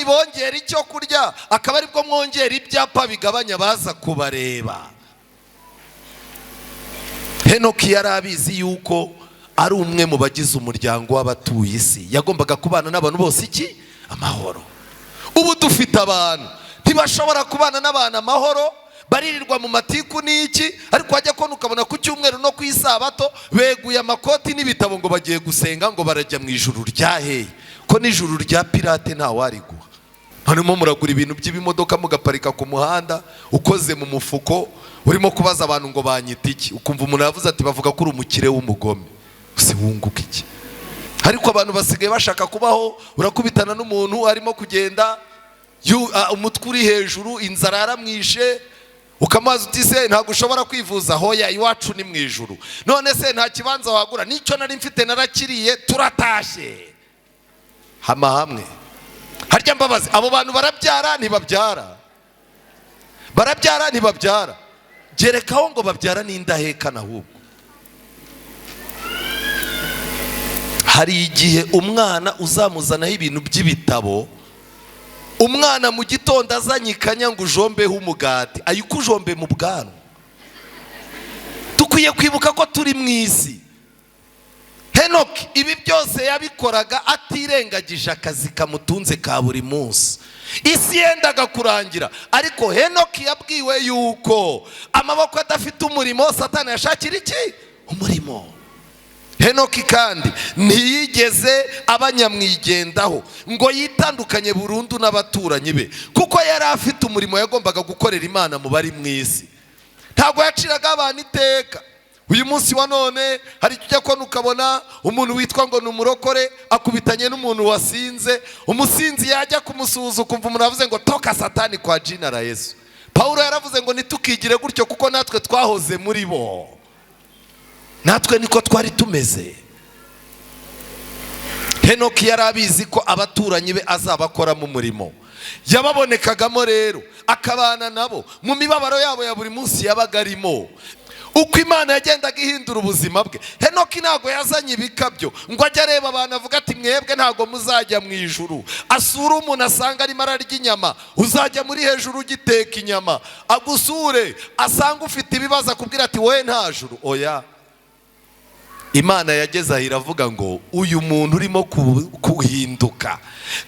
nibongera icyo kurya akaba aribwo mwongera ibyapa bigabanya baza kubareba. Henoki yari abizi yuko ari umwe mu bagize umuryango w'abatuye isi, yagombaga kubana n'abantu bose iki? Amahoro. Ubu dufite abantu ntibashobora kubana n'abantu amahoro, baririrwa mu matiku n'iki, ariko wajya kubona ukabona ku cyumweru no ku isabato beguye amakoti n'ibitabo ngo bagiye gusenga ngo barajya mu ijuru ryaheye. Ko n'ijuru rya pirate nta wariguha. Hanyuma muragura ibintu by'ibimodoka mugaparika ku muhanda ukoze mu mufuko, urimo kubaza abantu ngo banyita iki, ukumva umuntu yavuze ati bavuga ko uri umukire w'umugome. Use wunguka iki? Ariko abantu basigaye bashaka kubaho, urakubitana n'umuntu arimo kugenda umutwe uri hejuru, inzara yaramwishe, ukamaza uti se ntabwo ushobora kwivuza, hoya iwacu ni mu ijuru. None se nta kibanza wagura? Nicyo nari mfite narakiriye, turatashye. Hama hamwe. Harya mbabazi, abo bantu barabyara ntibabyara? Barabyara ntibabyara? Gerekaho ngo babyara n'indahekana ahubwo. Hari igihe umwana uzamuzanaho ibintu by'ibitabo, umwana mu gitondo azanye ikanya ngo ujombeho umugati, ayuko ujombe mu bwanwa. Dukwiye kwibuka ko turi mu isi. Henoki ibi byose yabikoraga atirengagije akazi kamutunze ka buri munsi. Isi yendaga kurangira, ariko Henoki yabwiwe yuko amaboko adafite umurimo Satani yashakira iki? Umurimo. Henoki kandi ntiyigeze abanyamwigendaho ngo yitandukanye burundu n'abaturanyi be, kuko yari afite umurimo yagombaga gukorera Imana mu bari mu isi. Ntabwo yaciraga abantu iteka. Uyu munsi wa none hari icyo ko nukabona umuntu witwa ngo numurokore akubitanye n'umuntu wasinze, umusinzi yajya kumusuhuza ukumva umuntu avuze ngo toka Satani kwa jina la Yesu. Paulo yaravuze ngo nitukigire gutyo kuko natwe twahoze muri bo. Natwe niko twari tumeze. Henoki yari abizi ko abaturanyi be azabakora mu murimo. Yababonekagamo rero akabana nabo mu mibabaro yabo ya buri munsi yabaga arimo. Uko Imana yagendaga ihindura ubuzima bwe. Henoki ntago yazanye ibikabyo ngo ajye areba abantu avuga ati mwebwe ntago muzajya mu ijuru. Asura umuntu asanga arimo ararya inyama, uzajya muri hejuru ugiteka inyama. Agusure asanga ufite ibibazo akubwira ati wowe nta juru. Oya. Imana yageze aho iravuga ngo uyu muntu urimo kuhinduka,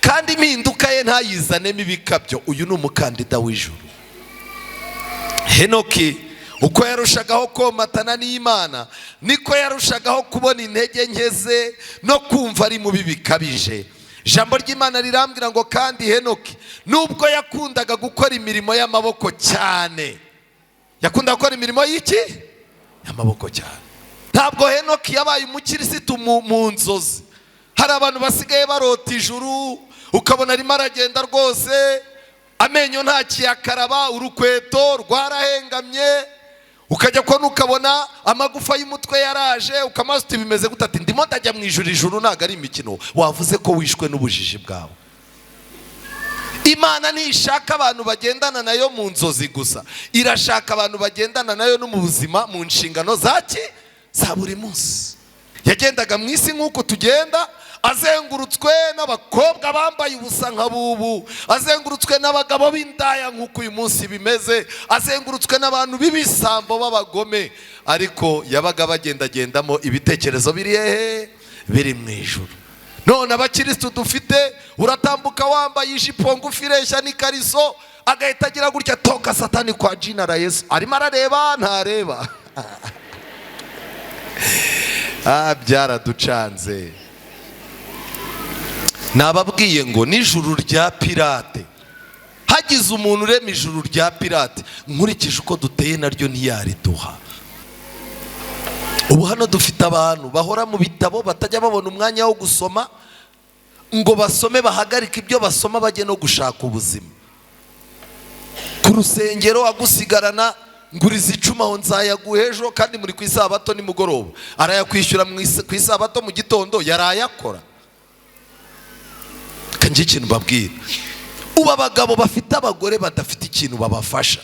kandi impinduka ye ntayizanemo ibikabyo, uyu ni umukandida w'ijuru. Henoki uko yarushagaho komatana n'Imana niko yarushagaho kubona intege nke ze no kumva ari mubi bikabije. Ijambo ry'Imana rirambwira ngo kandi Henoki nubwo yakundaga gukora imirimo y'amaboko cyane, yakundaga gukora imirimo y'iki? Y'amaboko cyane. Ntabwo Henoki yabaye umukirisitu mu nzozi. Hari abantu basigaye barota ijuru, ukabona arimo aragenda rwose amenyo nta kiyakaraba, urukweto rwarahengamye, ukajya kubona ukabona amagufa y'umutwe yaraje, ukamaze uti bimeze gute? Ati ndimo ndajya mu ijuru. Ijuru ntabwo ari imikino. Wavuze ko wishwe n'ubujiji bwawe. Imana ntishaka abantu bagendana nayo mu nzozi gusa, irashaka abantu bagendana nayo no mu buzima, mu nshingano zaki za buri munsi. Yagendaga mu isi nk'uko tugenda, azengurutswe n'abakobwa bambaye ubusa nka bubu, azengurutswe n'abagabo b'indaya nk'uko uyu munsi bimeze, azengurutswe n'abantu b'ibisambo b'abagome, ariko yabaga bagendagendamo ibitekerezo biri hehe? Biri mu ijuru. None abakirisitu dufite, uratambuka wambaye ijipo ngufi ireshya n'ikariso, agahita agira gutya toka Satani kwa jina la Yesu. Arimo arareba ntareba. Byaraducanze. Nababwiye ngo n'ijuru rya pirate, hagize umuntu urema ijuru rya pirate, nkurikije uko duteye naryo ntiyariduha. Ubu hano dufite abantu bahora mu bitabo batajya babona umwanya wo gusoma, ngo basome bahagarike ibyo basoma bajye no gushaka ubuzima. Ku rusengero agusigarana nguriza 10 aho nzayaguha ejo, kandi muri ku isabato nimugoroba arayakwishyura ku isabato mu gitondo yarayakora. Kanjye ikintu babwira, uba abagabo bafite abagore badafite ikintu babafasha,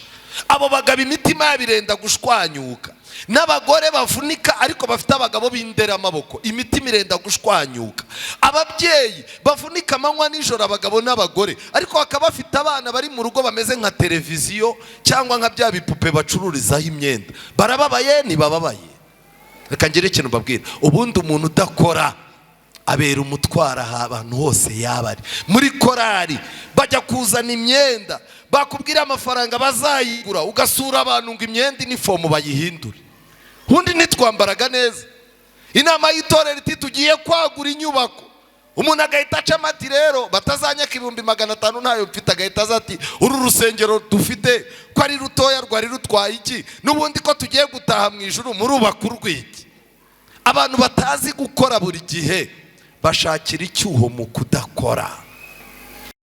abo bagabo imitima yabirenda gushwanyuka. n'abagore bavunika ariko bafite abagabo b'indera amaboko, imitima irenda gushwanyuka, ababyeyi bavunika amanywa nijoro, abagabo n'abagore, ariko bakaba bafite abana bari mu rugo bameze nka televiziyo cyangwa nka bya bipupe bacururizaho imyenda. Barababaye ntibababaye? Reka ngire ikintu mbabwira, ubundi umuntu udakora abera umutwara ahantu hose yaba ari. Muri korari bajya kuzana imyenda, bakubwira amafaranga bazayigura, ugasura abantu ngo imyenda inifomu bayihindure. Undi nitwambaraga neza. Inama y'itorero iti tugiye kwagura inyubako, umuntu agahita aca amati rero batazanyaka 500 ntayo mfite, agahita azati uru rusengero dufite ko ari rutoya rwari rutwaye iki, n'ubundi ko tugiye gutaha mu ijuru murubaka urwiki. Abantu batazi gukora buri gihe bashakira icyuho mu kudakora.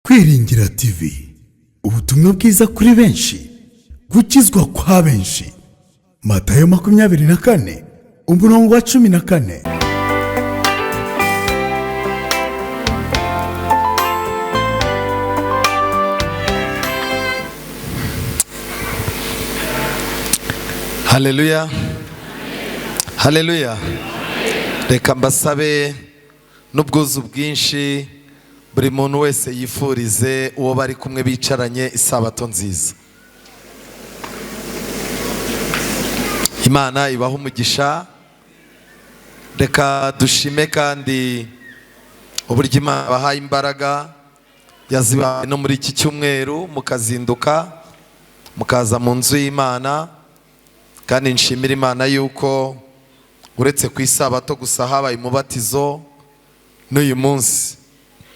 Kwiringira TV, ubutumwa bwiza kuri benshi, gukizwa kwa benshi. Matayo 24 umurongo wa 14. Haleluya, haleluya. Reka mbasabe n'ubwuzu bwinshi buri muntu wese yifurize uwo bari kumwe bicaranye isabato nziza. Imana ibaha umugisha. Reka dushime kandi uburyo Imana bahaye imbaraga yazibaye no muri iki cyumweru, mukazinduka mukaza mu nzu y'Imana. Kandi nshimira Imana yuko uretse ku isabato gusa habaye umubatizo, n'uyu munsi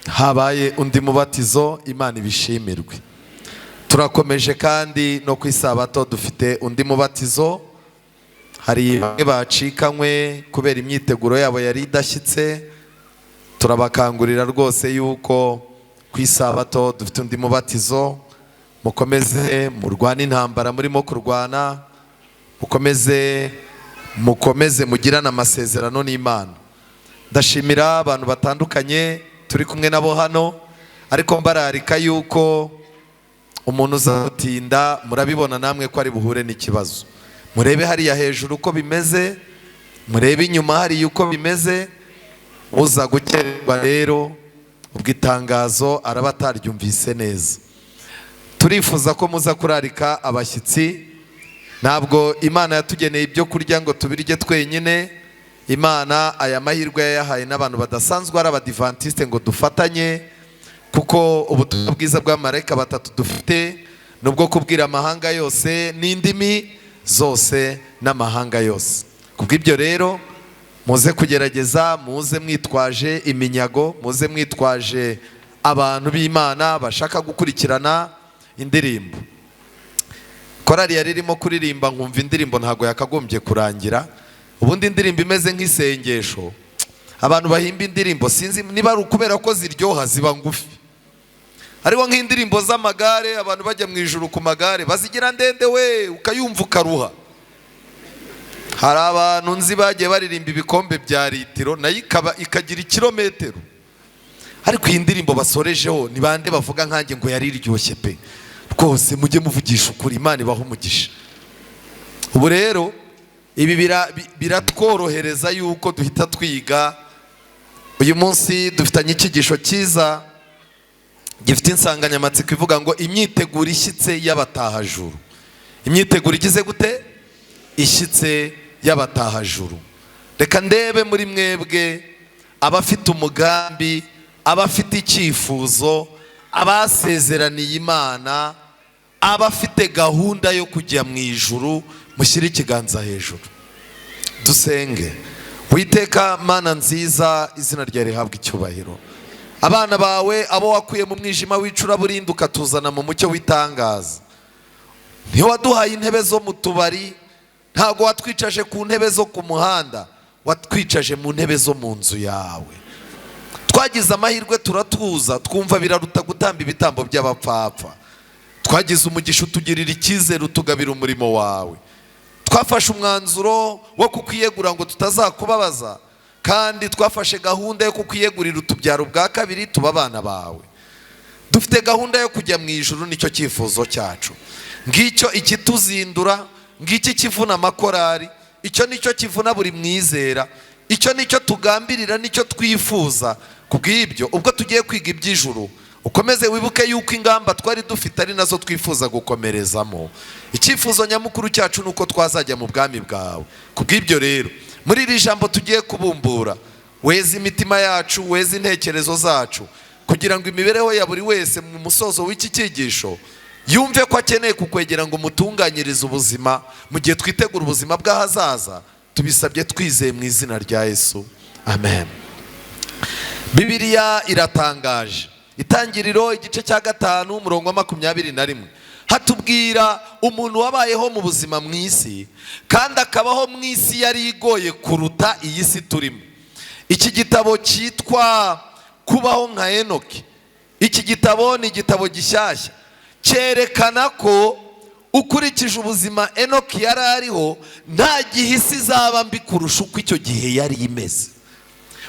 habaye undi mubatizo. Imana ibishimirwe. Turakomeje kandi no ku isabato dufite undi mubatizo. Hari bamwe bacikanywe kubera imyiteguro yabo yari idashyitse. Turabakangurira rwose yuko ku isabato dufite undi mubatizo. Mukomeze murwane intambara murimo kurwana, mukomeze mugirana amasezerano n'Imana. Ndashimira abantu batandukanye turi kumwe nabo hano, ariko mbararika yuko umuntu uzatinda murabibona namwe ko ari buhure n'ikibazo. Murebe hariya hejuru uko bimeze, murebe inyuma hariya uko bimeze. Uza gukererwa rero ubwitangazo araba ataryumvise neza. Turifuza ko muza kurarika abashyitsi. Ntabwo Imana yatugeneye ibyo kurya ngo tubirye twenyine. Imana aya mahirwe yayahaye n'abantu badasanzwe ari Abadiventiste ngo dufatanye, kuko ubutumwa bwiza bw'amarayika batatu dufite nubwo kubwira amahanga yose n'indimi zose n'amahanga yose. Kubw'ibyo rero muze kugerageza, muze mwitwaje iminyago, muze mwitwaje abantu b'Imana bashaka gukurikirana indirimbo. Korari yari irimo kuririmba, nkumva indirimbo ntago yakagombye kurangira. Ubundi indirimbo imeze nk'isengesho. Abantu bahimba indirimbo sinzi niba ari ukubera ko ziryoha ziba ngufi, ariko nk'indirimbo z'amagare abantu bajya mu ijuru ku magare bazigira ndende we ukayumva ukaruha. Hari abantu nzi bagiye baririmba ibikombe bya litiro nayo ikagira ikirometero, ariko iyi ndirimbo basorejeho ni bande bavuga nkanjye ngo yari iryoshye pe. Rwose mujye muvugisha ukuri, Imana ibaha umugisha. Ubu rero ibi biratworohereza yuko duhita twiga. Uyu munsi dufitanye icyigisho cyiza gifite insanganyamatsiko ivuga ngo imyiteguro ishyitse y'abatahajuru. Imyiteguro igize gute? Ishyitse y'abatahajuru. Reka ndebe muri mwebwe abafite umugambi, abafite icyifuzo, abasezeraniye Imana, abafite gahunda yo kujya mu ijuru, mushyire ikiganza hejuru dusenge. Witeka Mana nziza, izina ryawe rihabwa icyubahiro. Abana bawe abo wakuye mu mwijima w'icuraburindi ukatuzana mu mucyo w'itangaza. Ntiwaduhaye intebe zo mu tubari, ntago watwicaje ku ntebe zo ku muhanda, watwicaje mu ntebe zo mu nzu yawe. Twagize amahirwe turatuza, twumva biraruta gutamba ibitambo by'abapfapfa. Twagize umugisha utugirira icyizere, utugabira umurimo wawe. Twafashe umwanzuro wo kukwiyegura ngo tutazakubabaza, kandi twafashe gahunda yo kukwiyegurira utubyaro bwa kabiri tuba abana bawe. Dufite gahunda yo kujya mu ijuru, nicyo cyifuzo cyacu. Ngicyo ikituzindura, ngicyo kivuna amakorari, icyo nicyo kivuna buri mwizera, icyo nicyo tugambirira, nicyo twifuza. Kubw'ibyo ubwo tugiye kwiga iby'ijuru, ukomeze wibuke yuko ingamba twari dufite ari nazo twifuza gukomerezamo. Icyifuzo nyamukuru cyacu nuko twazajya mu bwami bwawe. Kubw'ibyo rero muri iri jambo tugiye kubumbura, weza imitima yacu, weza intekerezo zacu, kugira ngo imibereho ya buri wese mu musozo w'iki cyigisho yumve ko akeneye kukwegera ngo umutunganyirize ubuzima mu gihe twitegura ubuzima bw'ahazaza. Tubisabye twizeye mu izina rya Yesu, amen. Bibiliya iratangaje. Itangiriro igice cya 5 umurongo wa 21 hatubwira umuntu wabayeho mu buzima mu isi, kandi akabaho mu isi yari igoye kuruta iyi si turimo. Iki gitabo cyitwa Kubaho nka Enoki. Iki gitabo ni igitabo gishyashya, cyerekana ko ukurikije ubuzima Enoki yari ariho, nta gihe isi izaba mbi kurusha uko icyo gihe yari imeze.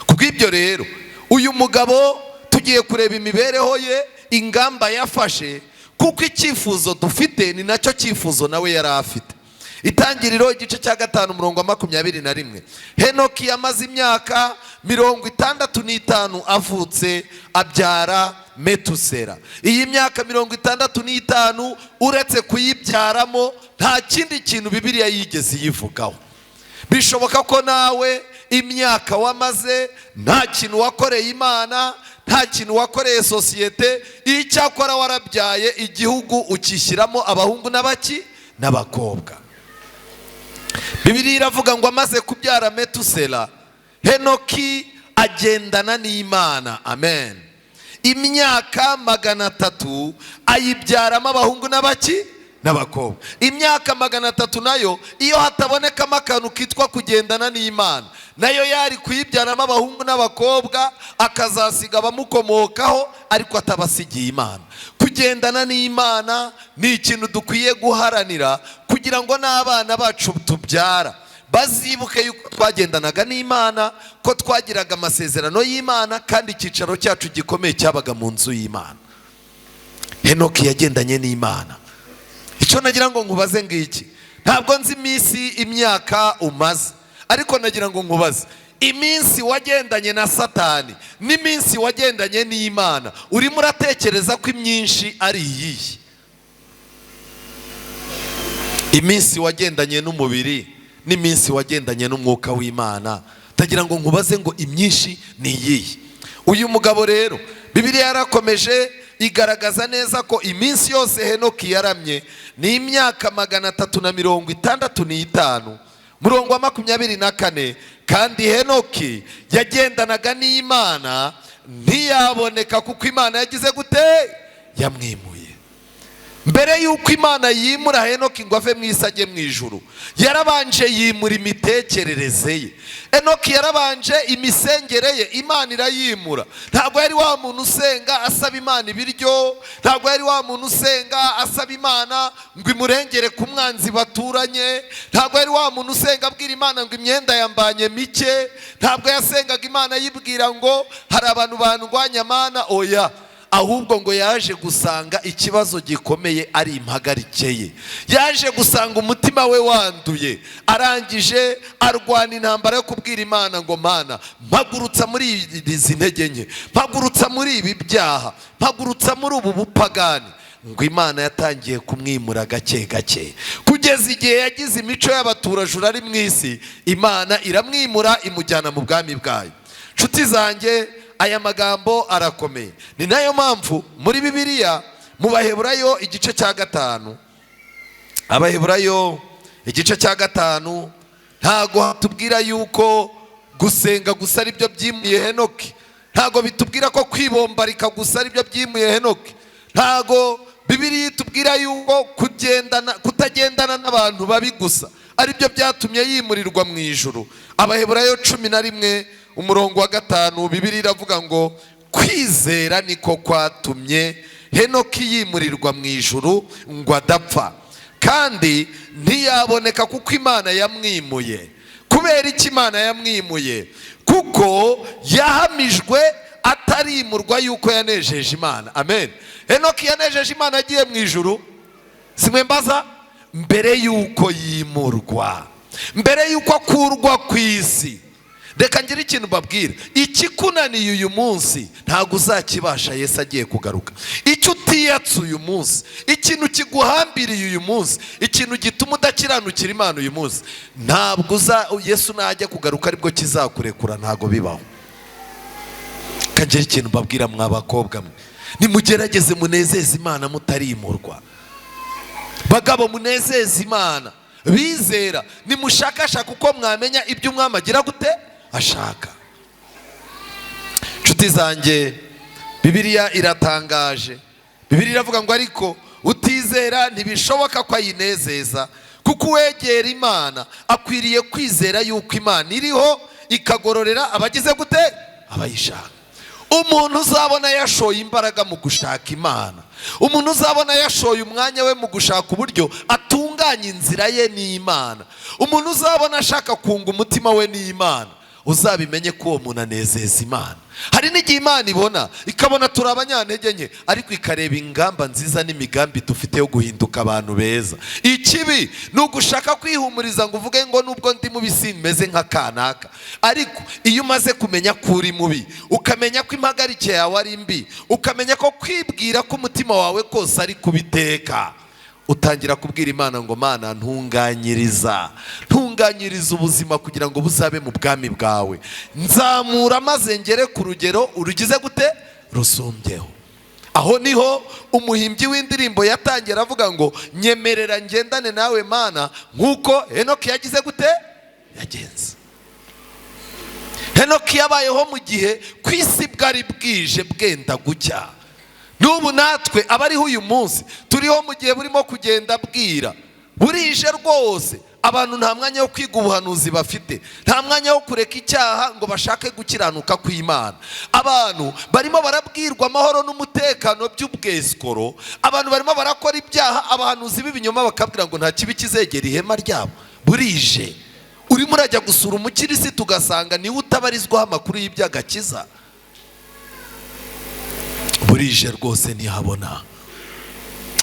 Kubw'ibyo rero uyu mugabo tugiye kureba imibereho ye, ingamba yafashe, kuko icyifuzo dufite ni nacyo cyifuzo nawe yari afite. Itangiriro igice cya 5 umurongo wa 21. Henoki yamaze imyaka 65 avutse, abyara Metusela. Iyi myaka 65 uretse kuyibyaramo nta kindi kintu Bibiliya yigeze yivugaho. Bishoboka ko nawe imyaka wamaze nta kintu wakoreye Imana, nta kintu wakoreye sosiyete, icyakora warabyaye igihugu ukishyiramo abahungu n'abakobwa. Bibiliya iravuga ngo amaze kubyara Metusela, Henoki agendana n'Imana, amen. Imyaka 300 ayibyaramo abahungu n'abakobwa. Imyaka 300 nayo iyo hatabonekamo akantu kitwa kugendana n'Imana, nayo yari kuyibyaramo abahungu n'abakobwa, akazasiga abamukomokaho ariko atabasigiye Imana. Kugendana n'Imana ni ikintu dukwiye guharanira, kugira ngo n'abana bacu tubyara bazibuke yuko twagendanaga n'Imana, ko twagiraga amasezerano y'Imana, kandi icyicaro cyacu gikomeye cyabaga mu nzu y'Imana. Henoki yagendanye n'Imana. Icyo nagira ngo nkubaze ngiki, ntabwo nzi iminsi imyaka umaze, ariko nagira ngo nkubaze iminsi wagendanye na Satani n'iminsi wagendanye n'Imana, urimo uratekereza ko imyinshi ari iyihe? Iminsi wagendanye n'umubiri n'iminsi wagendanye n'umwuka w'Imana, ndagira ngo nkubaze ngo imyinshi ni iyihe? Uyu mugabo rero Bibiliya yarakomeje igaragaza neza ko iminsi yose Henoki yaramye ni imyaka 365. Murongo wa 24, kandi Henoki yagendanaga n'Imana ntiyaboneka kuko Imana yagize gute? Yamwimuye. Mbere yuko Imana yimura Henoki ngo ave mu isi ajye mu ijuru, yarabanje yimura imitekerereze ye. Henoki yarabanje imisengere ye Imana irayimura. Ntabwo yari wa muntu usenga asaba Imana ibiryo, ntabwo yari wa muntu usenga asaba Imana ngo imurengere ku mwanzi baturanye, ntabwo yari wa muntu usenga abwira Imana ngo imyenda yambanye mike, ntabwo yasengaga Imana yibwira ngo hari abantu bandwanya Mana, oya. Ahubwo ngo yaje gusanga ikibazo gikomeye ari impagarike ye. Yaje gusanga umutima we wanduye, arangije arwana intambara yo kubwira Imana ngo Mana, mpagurutsa muri izi ntege nke, mpagurutsa muri ibi byaha, mpagurutsa muri ubu bupagani. Ngo Imana yatangiye kumwimura gake gake, kugeza igihe yagize imico y'abaturajuru ari mu isi, Imana iramwimura imujyana mu bwami bwayo. Nshuti zanjye, aya magambo arakomeye. Ni nayo mpamvu muri Bibiliya mu Baheburayo igice cya 5, Abaheburayo igice cya 5 ntago hatubwira yuko gusenga gusa ari byo byimuye Henoki, ntago bitubwira ko kwibombarika gusa ari byo byimuye Henoki, ntago Bibiliya itubwira yuko kutagendana n'abantu babi gusa ari byo byatumye yimurirwa mu ijuru. Abaheburayo 11 umurongo wa 5, Bibiliya iravuga ngo kwizera niko kwatumye Henoki yimurirwa mu ijuru ngo adapfa, kandi ntiyaboneka kuko Imana yamwimuye. Kubera iki Imana yamwimuye? Kuko yahamijwe atarimurwa yuko yanejeje Imana, amen. Henoki yanejeje Imana agiye mu ijuru, simwe mbaza mbere yuko yimurwa. mbere yuko akurwa ku isi. Reka ngire ikintu babwira, ikikunaniye uyu munsi ntabwo uzakibasha Yesu agiye kugaruka. Icyo utiyatse uyu munsi, ikintu kiguhambiriye uyu munsi, ikintu gituma udakiranukira Imana uyu munsi, ntabwo Yesu najya kugaruka aribwo kizakurekura, ntabwo bibaho. Kagire ikintu babwira mwa bakobwa mwe, nimugerageze munezeze Imana mutarimurwa. Bagabo munezeze Imana, bizera nimushakashaka uko mwamenya ibyo umwami agira gute ashaka. Nshuti zanjye, Bibiliya iratangaje. Bibiliya iravuga ngo ariko utizera ntibishoboka ko ayinezeza, kuko uwegera Imana akwiriye kwizera yuko Imana iriho ikagororera abagize gute abayishaka. Umuntu uzabona yashoye imbaraga mu gushaka Imana, umuntu uzabona yashoye umwanya we mu gushaka uburyo atunganya inzira ye n'Imana, umuntu uzabona ashaka kunga umutima we n'Imana, uzabimenye ko uwo muntu anezeza Imana. Hari n'igihe Imana ibona ikabona turi abanyantege nke, ariko ikareba ingamba nziza n'imigambi dufite yo guhinduka abantu beza. Ikibi ni ugushaka kwihumuriza ngo uvuge ngo nubwo ndi mubi simeze nka kanaka. Ariko iyo umaze kumenya ko uri mubi, ukamenya ko impagarike yawe ari mbi, ukamenya ko kwibwira ko umutima wawe kose ari kubiteka, utangira kubwira Imana ngo Mana ntunganyiriza ubuzima kugira ngo buzabe mu bwami bwawe. Nzamura maze ngere ku rugero urugize gute rusumbyeho. Aho niho umuhimbyi w'indirimbo yatangira avuga ngo nyemerera ngendane nawe Mana nkuko Henoki yagize gute yagenze. Henoki yabayeho mu gihe ku isi bwari bwije bwenda gucya. N'ubu natwe abariho uyu munsi turiho mu gihe burimo kugenda bwira, burije rwose. Abantu nta mwanya wo kwiga ubuhanuzi bafite, nta mwanya wo kureka icyaha ngo bashake gukiranuka kw'Imana. Abantu barimo barabwirwa amahoro n'umutekano by'ubweskoro, abantu barimo barakora ibyaha, abahanuzi b'ibinyoma bakabwira ngo nta kibi kizegera ihema ryabo. Burije urimo urajya gusura umukirisitu ugasanga niwe utabarizwaho amakuru y'iby'agakiza. Burije rwose ntihabona.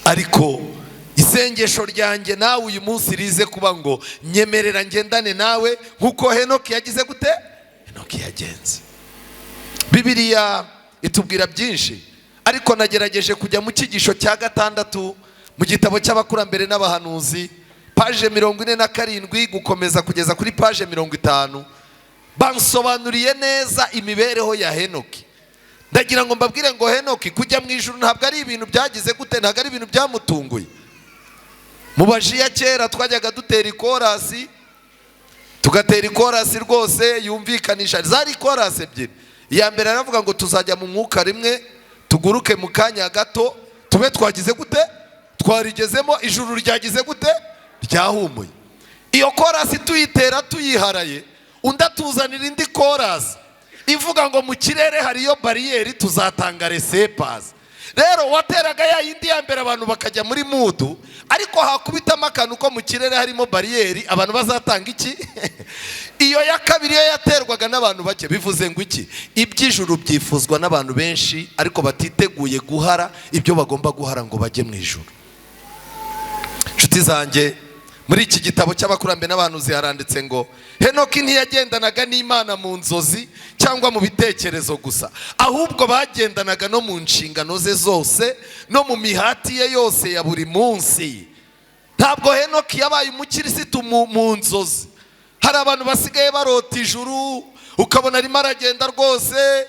Ariko isengesho ryanjye nawe uyu munsi rize kuba ngo nyemerera ngendane nawe nkuko Henoki yagize gute Henoki yagenze. Bibiliya itubwira byinshi, ariko nagerageje kujya mu cyigisho cya 6 mu gitabo cy'abakurambere n'abahanuzi, page 47 gukomeza kugeza kuri page 50. Bansobanuriye neza imibereho ya Henoki. Ndagira ngo mbabwire ngo Henoki kujya mu ijuru ntabwo ari ibintu byagize gute, ntabwo ari ibintu byamutunguye. Mu baji ya kera twajyaga dutera ikorasi, tugatera ikorasi rwose yumvikanisha. Zari ikorasi ebyiri. Iya mbere aravuga ngo tuzajya mu mwuka rimwe, tuguruke mu kanya gato, tube twagize gute twarigezemo, ijuru ryagize gute ryahumuye. Iyo korasi tuyitera tuyiharaye, undatuzanira indi korasi ivuga ngo mu kirere hariyo bariyeri tuzatanga resepazi. Rero wateraga ya yindi ya mbere abantu bakajya muri mudu, ariko hakubitamo akantu ko mu kirere harimo bariyeri, abantu bazatanga iki? Iyo ya kabiri yo yaterwaga n'abantu bake. Bivuze ngo iki? Iby'ijuru byifuzwa n'abantu benshi ariko batiteguye guhara ibyo bagomba guhara ngo bajye mu ijuru. Nshuti zanjye, muri iki gitabo cy'abakurambere n'abahanuzi haranditse ngo Henoki ntiyagendanaga n'Imana mu nzozi cyangwa mu bitekerezo gusa, ahubwo bagendanaga no mu nshingano ze zose no mu mihati ye yose ya buri munsi. Ntabwo Henoki yabaye umukirisitu mu nzozi. Hari abantu basigaye barota ijuru, ukabona arimo aragenda rwose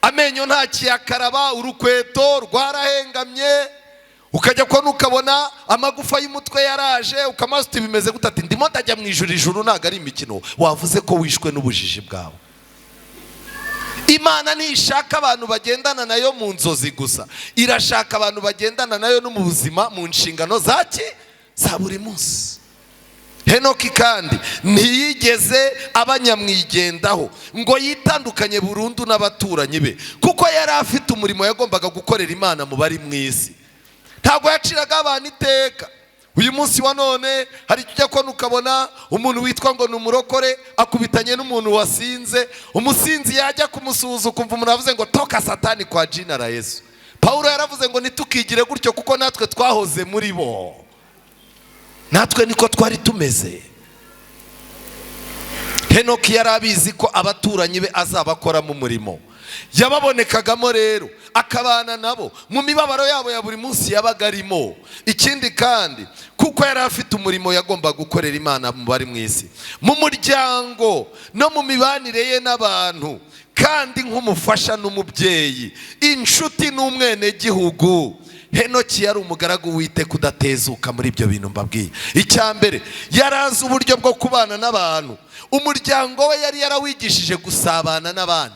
amenyo nta kiyakaraba, urukweto rwarahengamye, ukajya kubona ukabona amagufa y'umutwe yaraje, ukamaze uti bimeze gute? Ati ndimo ndajya mu ijuru. Ijuru ntabwo ari imikino. Wavuze ko wishwe n'ubujiji bwawe. Imana ntishaka abantu bagendana nayo mu nzozi gusa, irashaka abantu bagendana nayo no mu buzima, mu nshingano za buri munsi. Henoki kandi ntiyigeze abanyamwigendaho ngo yitandukanye burundu n'abaturanyi be, kuko yari afite umurimo yagombaga gukorera Imana mu bari mu isi. Ntabwo yaciraga abantu iteka. Uyu munsi wa none hari icyo kubona ukabona umuntu witwa ngo ni umurokore akubitanye n'umuntu wasinze, umusinzi yajya kumusuhuza ukumva umuntu avuze ngo toka satani kwa jina la Yesu. Paulo yaravuze ngo nitukigire gutyo kuko natwe twahoze muri bo. Natwe niko twari tumeze. Henoki yari abizi ko abaturanyi be azabakoramo umurimo, yababonekagamo rero akabana nabo mu mibabaro yabo ya buri munsi yabaga arimo. Ikindi kandi kuko yari afite umurimo yagomba gukorera Imana mu bari mu isi, mu muryango no mu mibanire ye n'abantu, kandi nk'umufasha n'umubyeyi, inshuti n'umwene gihugu. Henoki yari umugaragu w'Uwiteka udatezuka muri ibyo bintu mbabwiye. Icyambere, yarazi uburyo bwo kubana n'abantu. Umuryango we yari yarawigishije gusabana n'abandi.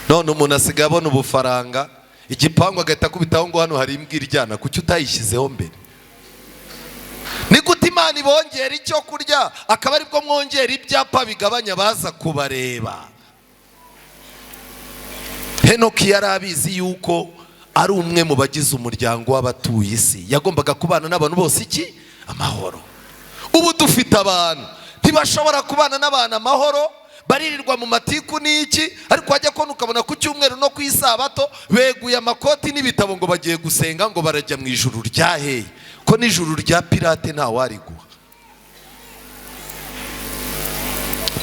None umuntu asigaye abona ubufaranga, igipangu agahita akubitaho ngo hano hari imbwa iryana, kuki utayishyizeho mbere? Ni gute Imana ibongera icyo kurya akaba aribwo mwongera ibyapa bigabanya baza kubareba? Henoki yari abizi yuko ari umwe mu bagize umuryango w'abatuye isi, yagombaga kubana n'abantu bose iki? Amahoro. Ubu dufite abantu ntibashobora kubana n'abantu amahoro, baririrwa mu matiku n'iki, ariko wajya kubona ukabona ku cyumweru no ku isabato beguye amakoti n'ibitabo ngo bagiye gusenga, ngo barajya mu ijuru ryaheye, ko n'ijuru rya pirate ntawariguha.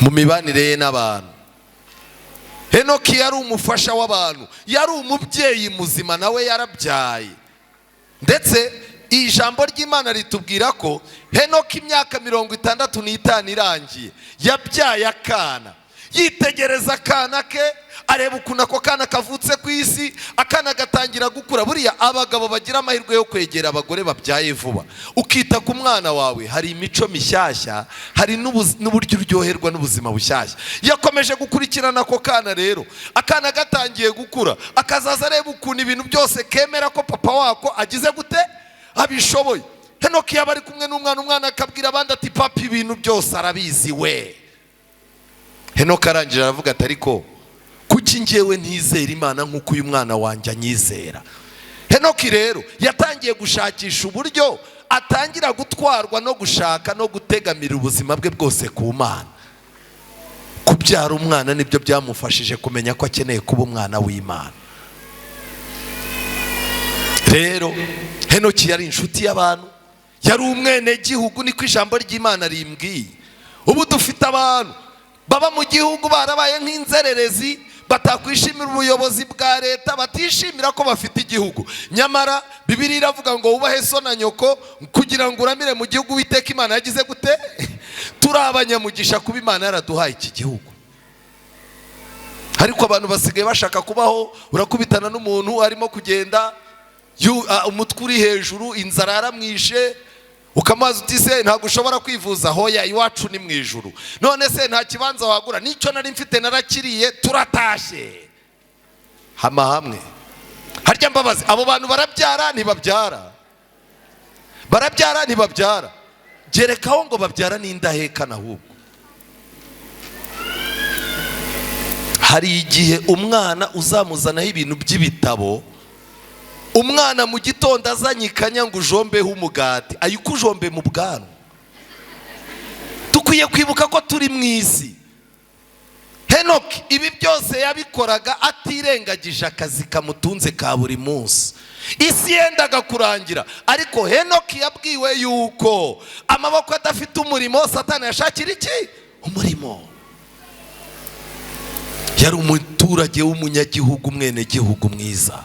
Mu mibanire ye n'abantu, Henoki yari umufasha w'abantu, yari umubyeyi muzima, nawe yarabyaye. Ndetse ijambo ry'Imana ritubwira ko Henoki imyaka 65 irangiye yabyaye akana. Yitegereza akana ke, areba ukuntu ako kana kavutse ku isi, akana gatangira gukura. Buriya abagabo bagira amahirwe yo kwegera abagore babyaye vuba, ukita ku mwana wawe, hari imico mishyashya, hari n'uburyo uryoherwa n'ubuzima bushyashya. Yakomeje gukurikirana ako kana rero, akana gatangiye gukura, akazaza areba ukuntu ibintu byose kemera ko papa wako agize gute, abishoboye. Henoki yaba ari kumwe n'umwana, umwana akabwira abandi ati papa ibintu byose arabizi we. Henoki arangije aravuga ati ariko kuki njyewe ntizera Imana nk'uko uyu mwana wanjye anyizera? Henoki rero yatangiye gushakisha uburyo atangira gutwarwa no gushaka no gutegamira ubuzima bwe bwose ku Mana. Kubyara umwana nibyo byamufashije kumenya ko akeneye kuba umwana w'Imana. Rero Henoki yari inshuti y'abantu, yari umwene gihugu, niko ijambo ry'Imana rimbwiye. Ubu dufite abantu baba mu gihugu barabaye nk'inzererezi, batakwishimira ubuyobozi bwa leta, batishimira ko bafite igihugu. Nyamara Bibiliya iravuga ngo wubahe so na nyoko kugira ngo uramire mu gihugu Uwiteka Imana yagize gute? Turi abanyamugisha kuba Imana yaraduhaye iki gihugu. Ariko abantu basigaye bashaka kubaho, urakubitana n'umuntu arimo kugenda umutwe uri hejuru, inzara yaramwishe, ukamaza uti se ntabwo ushobora kwivuza, hoya iwacu ni mu ijuru. None se nta kibanza wagura? Nicyo nari mfite narakiriye, turatashye. Hama hamwe harya mbabazi, abo bantu barabyara ntibabyara, barabyara ntibabyara, gerekaho ngo babyara n'indahekana. Ahubwo hari igihe umwana uzamuzanaho ibintu by'ibitabo, umwana mu gitondo azanye ikanya ngo ujombeho umugati, ayikujombe mu bwanwa. Dukwiye kwibuka ko turi mu isi. Henoki ibi byose yabikoraga atirengagije akazi kamutunze ka buri munsi. Isi yendaga kurangira, ariko Henoki yabwiwe yuko amaboko adafite umurimo Satani yashakira iki? Umurimo. Yari umuturage w'umunyagihugu, umwene gihugu mwiza.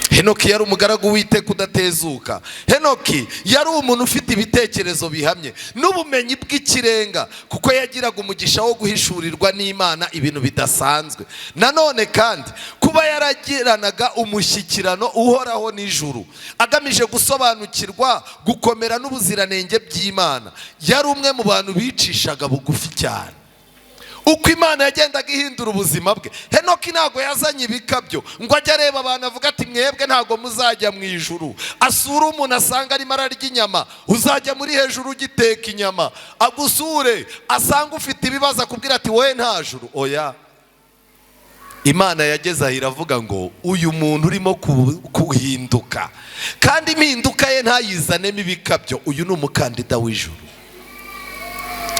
Henoki yari umugaragu w'Uwiteka udatezuka. Henoki yari umuntu ufite ibitekerezo bihamye n'ubumenyi bw'ikirenga, kuko yagiraga umugisha wo guhishurirwa n'Imana ibintu bidasanzwe. Nanone kandi kuba yaragiranaga umushyikirano uhoraho n'ijuru, agamije gusobanukirwa gukomera n'ubuziranenge by'Imana. Yari umwe mu bantu bicishaga bugufi cyane. Uko Imana yagendaga ihindura ubuzima bwe, Henoki ntago yazanye ibikabyo ngo ajye areba abantu avuga ati mwebwe ntago muzajya mu ijuru. Asura umuntu asanga arimo ararya inyama, uzajya muri hejuru ugiteka inyama. Agusure asanga ufite ibibazo akubwira ati wowe nta juru. Oya, Imana yageze aho iravuga ngo uyu muntu urimo kuhinduka, kandi impinduka ye ntayizanemo ibikabyo, uyu ni umukandida w'ijuru.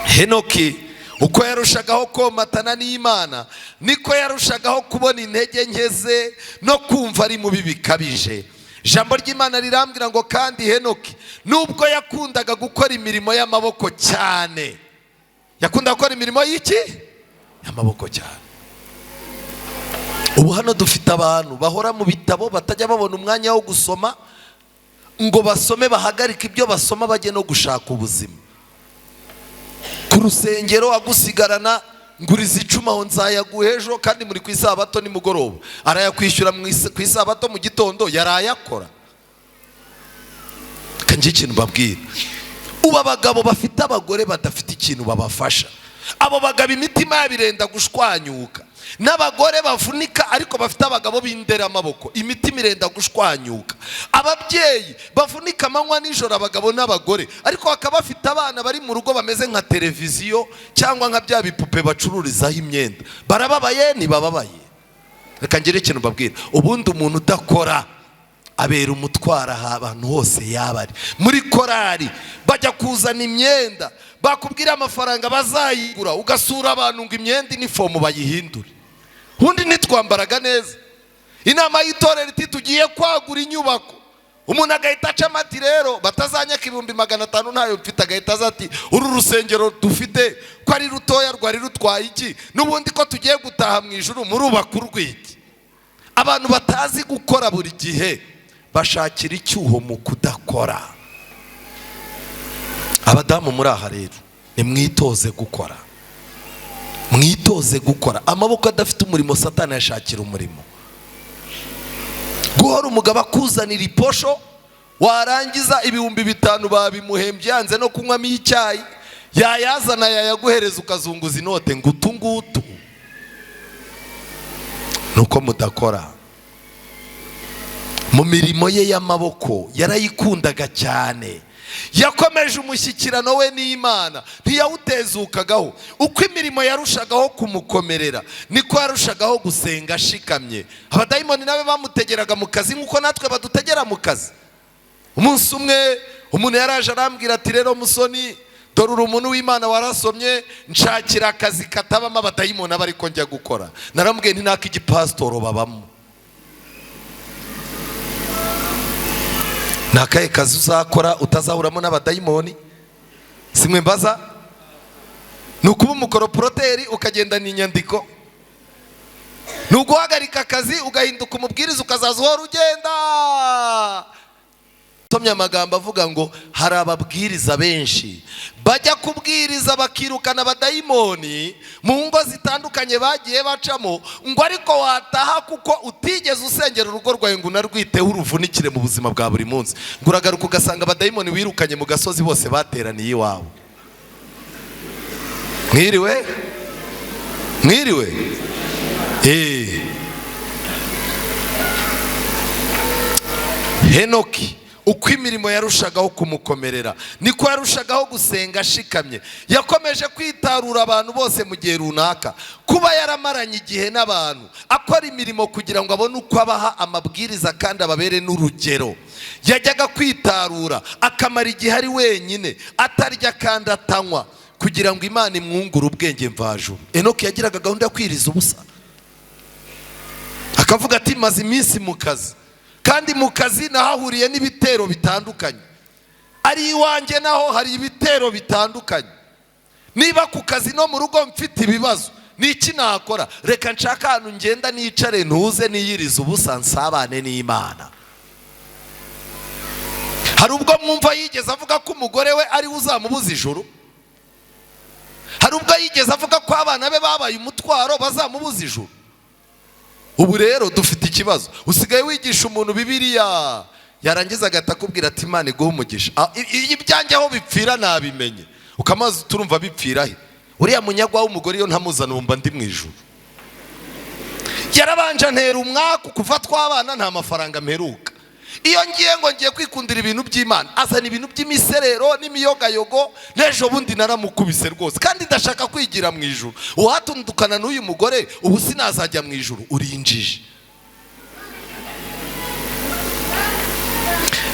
Henoki uko yarushagaho komatana n'Imana, niko yarushagaho kubona intege nke ze no kumva ari mubi bikabije. ijambo ry'Imana rirambwira ngo kandi Henoki nubwo yakundaga gukora imirimo y'amaboko cyane, yakundaga gukora imirimo y'iki? Y'amaboko cyane. Ubu hano dufite abantu bahora mu bitabo batajya babona umwanya wo gusoma, ngo basome bahagarike ibyo basoma bajye no gushaka ubuzima. Ku rusengero agusigarana nguriza 10 aho nzayaguha ejo, kandi muri ku isabato nimugoroba arayakwishyura ku isabato mu gitondo yarayakora. Kanjye ikintu babwira, ubu abagabo bafite abagore badafite ikintu babafasha, abo bagabo imitima yabirenda gushwanyuka, n'abagore bavunika ariko bafite abagabo b'indera amaboko imitima irenda gushwanyuka, ababyeyi bavunika amanywa nijoro abagabo n'abagore ariko bakaba bafite abana bari mu rugo bameze nka televiziyo cyangwa nka bya bipupe bacururizaho imyenda, barababaye ntibababaye. Reka ngire ikintu babwira, ubundi umuntu udakora abera umutwara abantu hose yabari. Muri korari bajya kuzana imyenda, bakubwira amafaranga bazayigura, ugasura abantu ngo imyenda inifomu bayihindure, undi nitwambaraga neza. Inama y'itorero iti tugiye kwagura inyubako, umuntu agahita aca amati rero batazanyaka 500 ntayo mfite, agahita azati uru rusengero dufite ko ari rutoya rwari rutwaye iki, n'ubundi ko tugiye gutaha mu ijuru murubaka urwiki. Abantu batazi gukora buri gihe bashakira icyuho mu kudakora. Abadamu muri aha rero nimwitoze gukora, mwitoze gukora. Amaboko adafite umurimo Satani yashakira umurimo. Guhora umugabo akuzanira iposho, warangiza 5,000 babimuhembye yanze no kunywamo icyayi, yayazana yayaguhereza ukazunguza inote ngo utungutu. Nuko mudakora. Mu mirimo ye y'amaboko yarayikundaga cyane, yakomeje umushyikirano we n'Imana, ntiyawutezukagaho. Uko imirimo yarushagaho kumukomerera niko yarushagaho gusenga ashikamye. Abadayimoni nabe bamutegeraga mu kazi nkuko natwe badutegera mu kazi. Umunsi umwe umuntu yaraje arambwira ati rero Musoni, dore uri umuntu w'Imana warasomye, nshakira akazi katabamo abadayimoni abariko njya gukora. Narambwiye nti naka igipasitoro babamo. Nakaye kazi uzakora utazahuramo n'abadayimoni? Simwe mbaza. Nukuba umukoroporoteri ukagenda n'inyandiko, nuguhagarika akazi ugahinduka umubwiriza ukazaza uhora ugenda. Tomye amagambo avuga ngo hari ababwiriza benshi bajya kubwiriza bakirukana abadayimoni mu ngo zitandukanye bagiye bacamo, ngo ariko wataha kuko utigeze usengera urugo rwawe ngo unarwiteho uruvunikire mu buzima bwa buri munsi, ngo uragaruka ugasanga abadayimoni wirukanye mu gasozi bose bateraniye iwawe. Mwiriwe? Mwiriwe? Henoki uko imirimo yarushagaho kumukomerera niko yarushagaho gusenga ashikamye. Yakomeje kwitarura abantu bose mu gihe runaka, kuba yaramaranye igihe n'abantu akora imirimo kugira ngo abone uko abaha amabwiriza kandi ababere n'urugero. Yajyaga kwitarura akamara igihe ari wenyine atarya kandi atanywa kugira ngo Imana imwungure ubwenge mvajuru. Enoki yagiraga gahunda yo kwiriza ubusa, akavuga ati maze iminsi mu kazi, kandi mu kazi nahahuriye n'ibitero bitandukanye, ari iwanjye naho hari ibitero bitandukanye. Niba ku kazi no mu rugo mfite ibibazo, niki nakora? Reka nshaka ahantu ngenda nicare ntuze niyiriza ubusa nsabane n'Imana. Hari ubwo mwumva yigeze avuga ko umugore we ari uzamubuza ijuru? Hari ubwo yigeze avuga ko abana be babaye umutwaro bazamubuza ijuru? Ubu rero dufite ikibazo, usigaye wigisha umuntu Bibiliya yarangiza agata kubwira ati Imana iguhe umugisha. Ibyanjye aho bipfira nabimenye, ukamaze turumva bipfira he? Uriya munyagwa w'umugore iyo ntamuzana umba ndi mu ijuru. Yarabanje ntera umwaka kuva twabana nta mafaranga mperuka. Iyo ngiye ngo ngiye kwikundira ibintu by'Imana azana ibintu by'imiserero n'imiyogayogo, n'ejo bundi naramukubise rwose kandi ndashaka kwigira mu ijuru. Uhatundukana n'uyu mugore ubu sinazajya mu ijuru. Urinjije.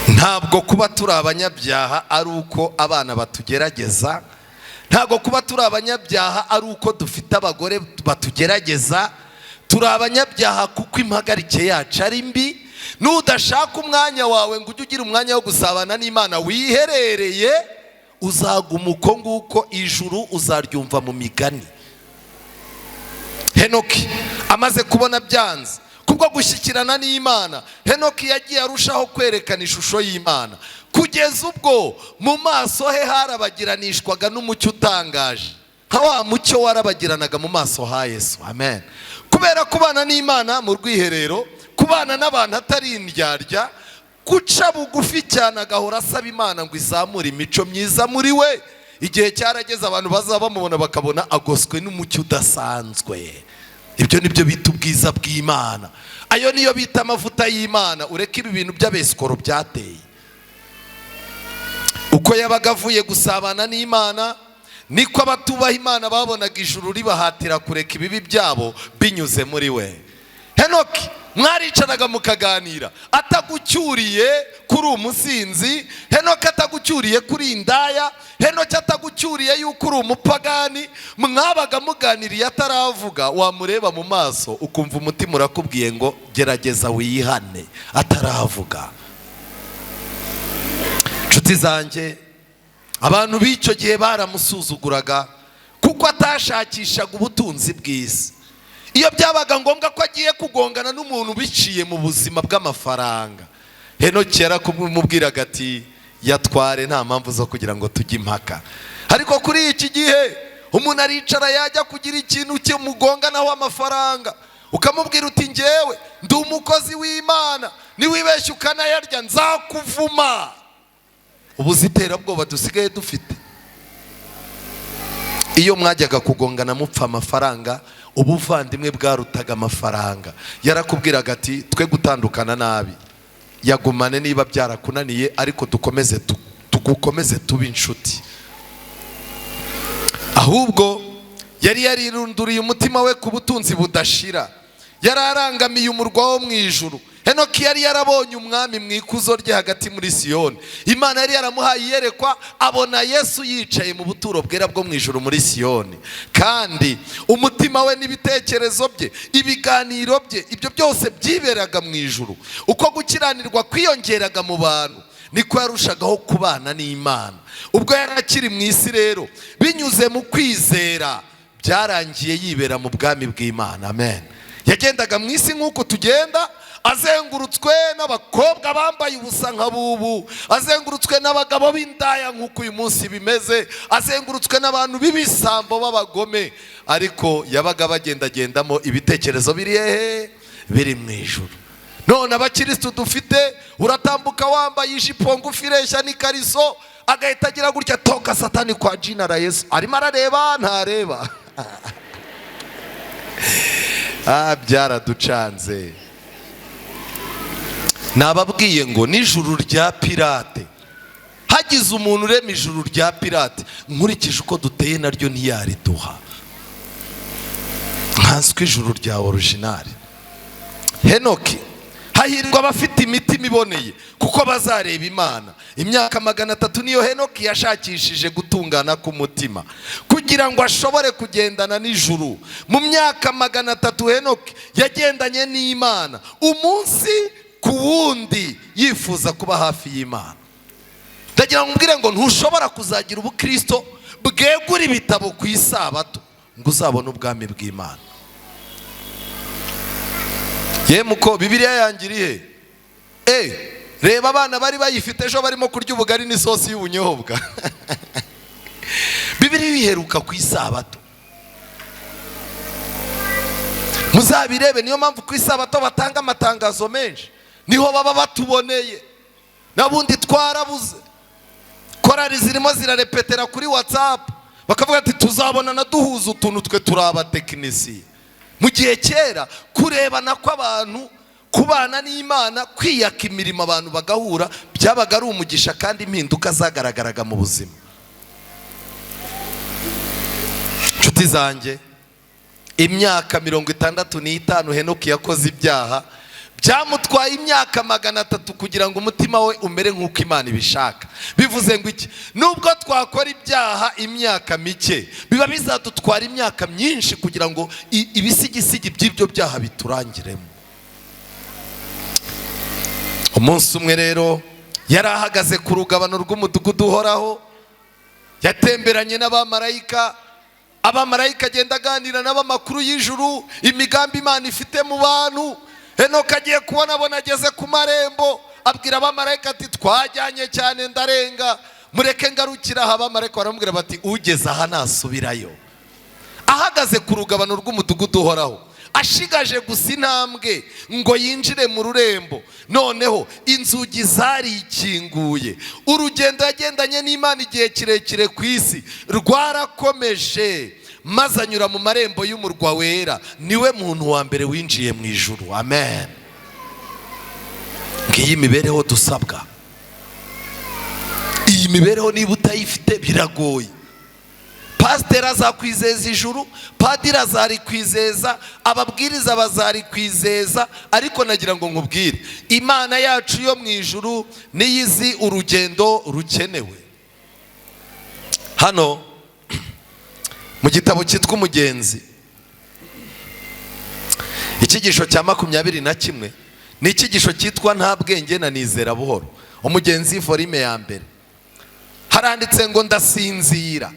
Ntabwo kuba turi abanyabyaha ari uko abana batugerageza, ntabwo kuba turi abanyabyaha ari uko dufite abagore batugerageza. Turi abanyabyaha kuko impagarike yacu ari mbi, nudashaka umwanya wawe ngo ujye ugira umwanya wo gusabana n'Imana wiherereye, uzaguma uko nguko, ijuru uzaryumva mu migani. Henoki amaze kubona byanze kubwo gushyikirana n'Imana, Henoki yagiye arushaho kwerekana ishusho y'Imana, kugeza ubwo mu maso he harabagiranishwaga n'umucyo utangaje, nka wa mucyo warabagiranaga mu maso ha Yesu. Amen. Kubera kubana n'Imana mu rwiherero, kubana n'abantu atari indyarya, guca bugufi cyane, agahora asaba Imana ngo izamure imico myiza muri we. Igihe cyarageze abantu bazaba bamubona bakabona agoswe n'umucyo udasanzwe. Ibyo nibyo bita ubwiza bw'Imana. Ayo niyo bita amavuta y'Imana. Ureke ibi bintu by'abesikoro byateye. Uko yabaga avuye gusabana n'Imana, niko abatubaha Imana babonaga ijuru ribahatira kureka ibibi byabo binyuze muri we. Henoki mwaricanaga mukaganira, atagucyuriye kuri umusinzi, Henoki atagucyuriye kuri indaya, Henoki atagucyuriye yuko uri umupagani, mwabaga muganiriye ataravuga, wamureba mu maso ukumva umutima urakubwiye ngo gerageza wiyihane ataravuga. Nshuti zanjye, abantu b'icyo gihe baramusuzuguraga kuko atashakishaga ubutunzi bw'isi. Iyo byabaga ngombwa ko agiye kugongana n'umuntu biciye mu buzima bw'amafaranga, Henoki yaramubwiraga ati yatware, nta mpamvu zo kugira ngo tujye impaka. Ariko kuri iki gihe umuntu aricara yajya kugira ikintu kimugonganaho amafaranga, ukamubwira uti njyewe ndi umukozi w'Imana, niwibeshya ukanayarya nzakuvuma. Ubuziterabwoba dusigaye dufite. Iyo mwajyaga kugongana mupfa amafaranga, ubuvandimwe bwarutaga amafaranga. Yarakubwiraga ati twe gutandukana nabi, yagumane niba byarakunaniye, ariko tugukomeze tuba inshuti. Ahubwo yari yarirunduriye umutima we ku butunzi budashira, yararangamiye umurwa wo mu ijuru. Henoki yari yarabonye umwami mu ikuzo rye hagati muri Siyoni. Imana yari yaramuhaye iyerekwa, abona Yesu yicaye mu buturo bwera bwo mu ijuru muri Siyoni. Kandi umutima we n'ibitekerezo bye, ibiganiro bye, ibyo byose byiberaga mu ijuru. Uko gukiranirwa kwiyongeraga mu bantu, niko yarushagaho kubana n'Imana. Ubwo yarakiri mu isi rero, binyuze mu kwizera, byarangiye yibera mu bwami bw'Imana. Amen. Yagendaga mu isi nk'uko tugenda, azengurutswe n'abakobwa bambaye ubusa nka bubu, azengurutswe n'abagabo b'indaya nk'uko uyu munsi bimeze, azengurutswe n'abantu b'ibisambo b'abagome, ariko yabaga bagendagendamo ibitekerezo biri hehe? Biri mu ijuru. None abakristo dufite, uratambuka wambaye ijipo ngufi ireshya n'ikariso, agahita agira gutya, toka satani kwa jina la Yesu. Arimo arareba ntareba. Byaraducanze. Nababwiye ngo n'ijuru rya pirate, hagize umuntu urema ijuru rya pirate, nkurikije uko duteye naryo ntiyariduha. Nkanswe ijuru rya original. Henoki, hahirwa abafite imitima iboneye kuko bazareba Imana. Imyaka 300 niyo Henoki yashakishije gutungana k'umutima kugira ngo ashobore kugendana n'ijuru. Mu myaka 300 Henoki yagendanye n'Imana, umunsi ku wundi yifuza kuba hafi y'Imana. Ndagira ngo mbwire ngo ntushobora kuzagira ubukristo bwegura ibitabo ku isabato ngo uzabone ubwami bw'Imana. Yemuko Bibiliya yangiriye, reba abana bari bayifite ejo barimo kurya ubugari n'isosi y'ubunyobwa. Bibiliya iheruka ku isabato. Muzabirebe, niyo mpamvu ku isabato batanga amatangazo menshi, niho baba batuboneye. Nabundi twarabuze. Korari zirimo zirarepetera kuri WhatsApp, bakavuga ati tuzabonana duhuza utuntu twe turaba tekinisi. Mu gihe kera kurebana kw'abantu, kubana n'Imana, kwiyaka imirimo abantu bagahura, byabaga ari umugisha kandi impinduka zagaragaraga mu buzima. Nshuti zanjye, imyaka 65 Henoki yakoze ibyaha, byamutwaye imyaka 300 kugira ngo umutima we umere nk'uko Imana ibishaka. Bivuze ngo iki? Nubwo twakora ibyaha imyaka mike, biba bizadutwara imyaka myinshi kugira ngo ibisigisigi by'ibyo byaha biturangiremo. umunsi umwe rero yari ahagaze ku rugabano rw'umudugudu uhoraho, yatemberanye n'abamarayika. Abamarayika agenda aganira n'abamakuru y'ijuru, imigambi Imana ifite mu bantu. Henoka agiye kubona abona ageze ku marembo, abwira abamarayika ati twajyanye cyane ndarenga, mureke ngarukira aha. Abamarayika baramubwira bati ugeze aha nasubirayo. Ahagaze ku rugabano rw'umudugudu uhoraho, ashigaje gusa intambwe ngo yinjire mu rurembo, noneho inzugi zarikinguye. Urugendo yagendanye n'Imana igihe kirekire ku isi rwarakomeje, maze anyura mu marembo y'umurwa wera. Niwe muntu wa mbere winjiye mu ijuru. Amen. Ngiyi imibereho dusabwa. Iyi mibereho niba utayifite biragoye. Pasiteri azakwizeza ijuru, padiri azarikwizeza, ababwiriza bazarikwizeza, ariko nagira ngo nkubwire, Imana yacu yo mu ijuru niyo izi urugendo rukenewe. Hano mu gitabo cyitwa Umugenzi, icyigisho cya 21 ni icyigisho cyitwa nta bwenge na nizera buhoro. Umugenzi volume ya mbere, haranditse ngo ndasinzira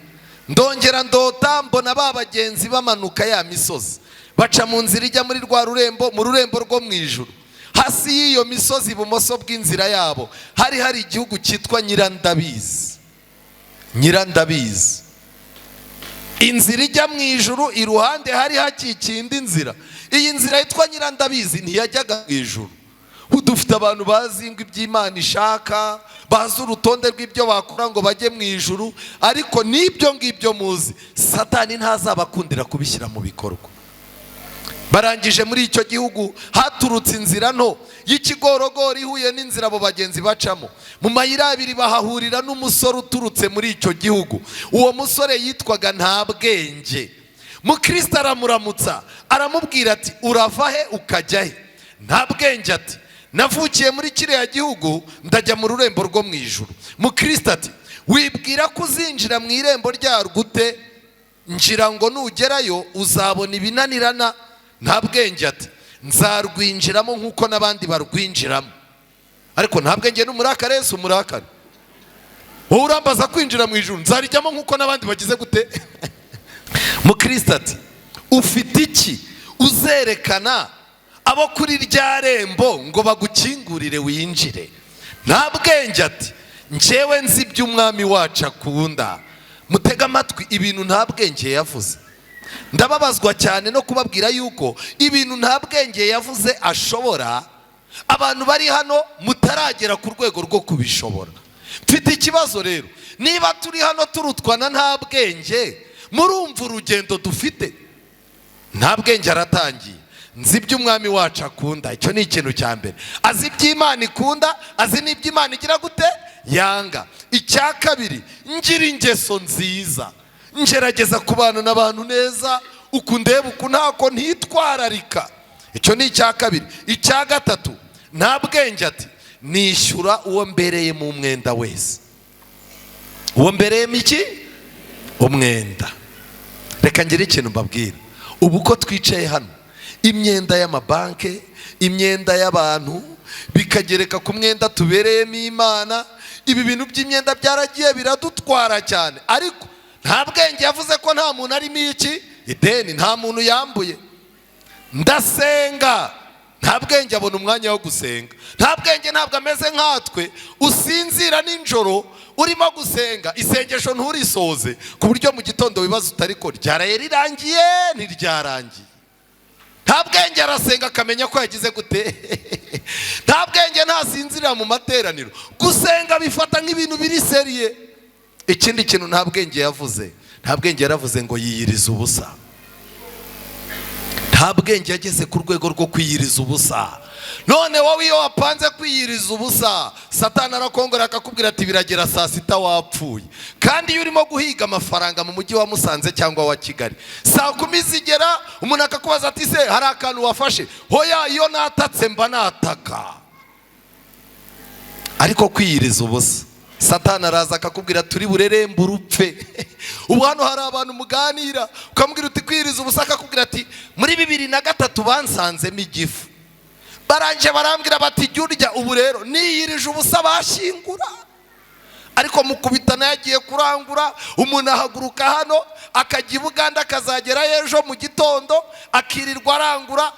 ndongera ndota, mbona ba bagenzi bamanuka ya misozi, baca mu nzira ijya muri rwa rurembo, mu rurembo rwo mu ijuru. Hasi y'iyo misozi ibumoso bw'inzira yabo hari igihugu cyitwa Nyirandabizi. Nyirandabizi, inzira ijya mu ijuru, iruhande hari hakikiye indi nzira. Iyi nzira yitwa Nyirandabizi ntiyajyaga mu ijuru. Dufite abantu bazi ngo iby'Imana ishaka, bazi urutonde rw'ibyo bakora ngo bajye mu ijuru, ariko n'ibyo ngibyo muzi Satani ntazabakundira kubishyira mu bikorwa. Barangije muri icyo gihugu haturutse inzira nto y'ikigorogoro ihuye n'inzira abo bagenzi bacamo. Mu mayira abiri bahahurira n'umusore uturutse muri icyo gihugu. Uwo musore yitwaga Ntabwenge. Mukristo aramuramutsa, aramubwira ati urava he ukajya he? Ntabwenge ati navukiye muri kiriya gihugu ndajya mu rurembo rwo mu ijuru. Mukristo ati wibwira ko uzinjira mu irembo ryarwo ute? Ngira ngo nugerayo uzabona ibinanirana. Ntabwenge ati nzarwinjiramo nk'uko n'abandi barwinjiramo. Ariko Ntabwenge n'umurakare, Yesu umurakare. Wowe urambaza kwinjira mu ijuru, nzarijyamo nk'uko n'abandi bagize gute? Mukristo ati ufite iki uzerekana abo kuri rya rembo ngo bagukingurire winjire? Ntabwenge ati njyewe nzi iby'umwami wacu akunda. Mutega amatwi ibintu Ntabwenge yavuze. Ndababazwa cyane no kubabwira yuko ibintu Ntabwenge yavuze ashobora, abantu bari hano mutaragera ku rwego rwo kubishobora. Mfite ikibazo rero, niba turi hano turutwa na Ntabwenge, murumva urugendo dufite? Ntabwenge aratangiye, nzi iby'umwami wacu akunda. Icyo ni ikintu cya mbere. Azi iby'Imana ikunda, azi n'iby'Imana igira gute? Yanga. Icya kabiri, ngira ingeso nziza, ngerageza kubana n'abantu neza, uku ndeba uku ntako ntitwararika. Icyo ni icya kabiri. Icya gatatu, Ntabwenge ati nishyura uwo mbereye mu mwenda wese. Uwo mbereyemo iki? Umwenda. Reka ngire ikintu mbabwira. Ubu ko twicaye hano, imyenda y'amabanke, imyenda y'abantu, bikagereka ku mwenda tubereyemo Imana. Ibi bintu by'imyenda byaragiye biradutwara cyane. Ariko Ntabwenge yavuze ko nta muntu arimo iki? Ideni. Nta muntu yambuye. Ndasenga. Ntabwenge abona umwanya wo gusenga. Ntabwenge ntabwo ameze nkatwe usinzira ninjoro urimo gusenga, isengesho nturisoze ku buryo mu gitondo wibaza utari ko ryaraye rirangiye ntiryarangiye. Ntabwenge arasenga akamenya ko yagize gute? Ntabwenge ntasinzirira mu materaniro. Gusenga bifata nk'ibintu biri seriye. Ikindi kintu Ntabwenge yavuze, Ntabwenge yaravuze ngo yiyiriza ubusa. Ntabwenge yageze ku rwego rwo kwiyiriza ubusa. None wowe iyo wapanze kwiyiriza ubusa, Satani arakongora akakubwira ati biragera saa sita wapfuye. Kandi iyo urimo guhiga amafaranga mu mujyi wa Musanze cyangwa wa Kigali, saa 10 zigera umuntu akakubaza ati se hari akantu wafashe? Hoya, iyo natatse mba nataka. Ariko kwiyiriza ubusa, Satani araza akakubwira turi burerembe urupfe. Ubu hano hari abantu muganira ukamubwira uti kwiyiriza ubusa, akakubwira ati muri 2003 bansanzemo igifu. baranje barambwira bati jya urya. Ubu rero niyirije ubusa bashyingura, ariko mukubitana yagiye kurangura. Umuntu ahaguruka hano akajya i Buganda akazagera ejo mu gitondo akirirwa arangura,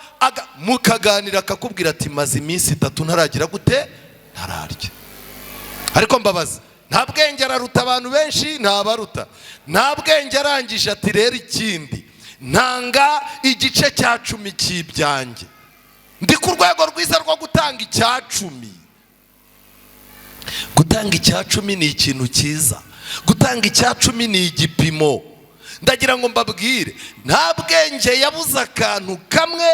mukaganira akakubwira ati maze iminsi 3 ntaragira gute ntararya. Ariko mbabaza, nta bwenge araruta abantu benshi, ntabaruta. Nta bwenge arangije ati rero ikindi ntanga igice cya 10 cy'ibyanjye. Ndi ku rwego rwiza rwo gutanga icya 10. Gutanga icya 10 ni ikintu cyiza. Gutanga icya 10 ni igipimo. Ndagira ngo mbabwire, nta bwenge yabuze akantu kamwe.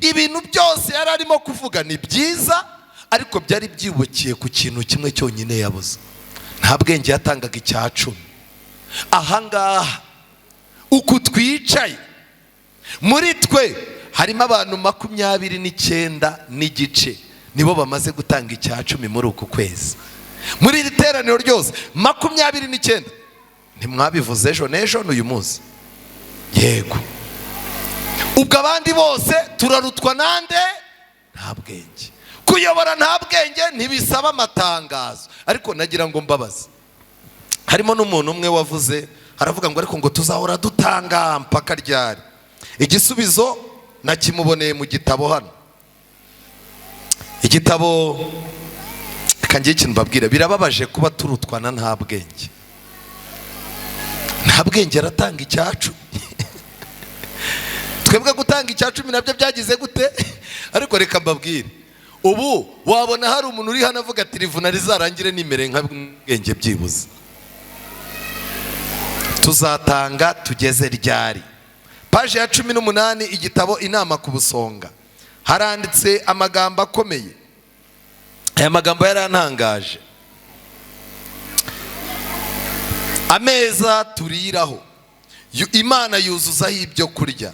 Ibintu byose yari arimo kuvuga ni byiza, ariko byari byibukiye ku kintu kimwe cyonyine yabuze. Nta bwenge yatangaga icya 10. Ahangaha uku twicaye muri twe harimo abantu 29 n'igice nibo bamaze gutanga icya 10 muri uku kwezi. Muri iri teraniro ryose 29. Ntimwabivuze ejo n'ejo n'uyu munsi? Yego. Ubwo abandi bose turarutwa nande? Nta bwenge. Kuyobora nta bwenge ntibisaba amatangazo. Ariko nagira ngo mbabaze, harimo n'umuntu umwe wavuze, aravuga ngo ariko ngo tuzahora dutanga mpaka ryari? Igisubizo nakimuboneye mu gitabo hano. Igitabo kangiye ikintu mbabwira, birababaje kuba turutwana nta bwenge. Nta bwenge aratanga icya 10. Twebwe gutanga icya 10 nabyo byagize gute? Ariko reka mbabwire, ubu wabona hari umuntu uri hano avuga ati rivuna rizarangire nimere nka bwenge byibuze. Tuzatanga tugeze ryari? Paje ya 18 igitabo Inama ku Busonga haranditse amagambo akomeye. Aya magambo yarantangaje. Ameza turiraho Imana yuzuzaho ibyo kurya.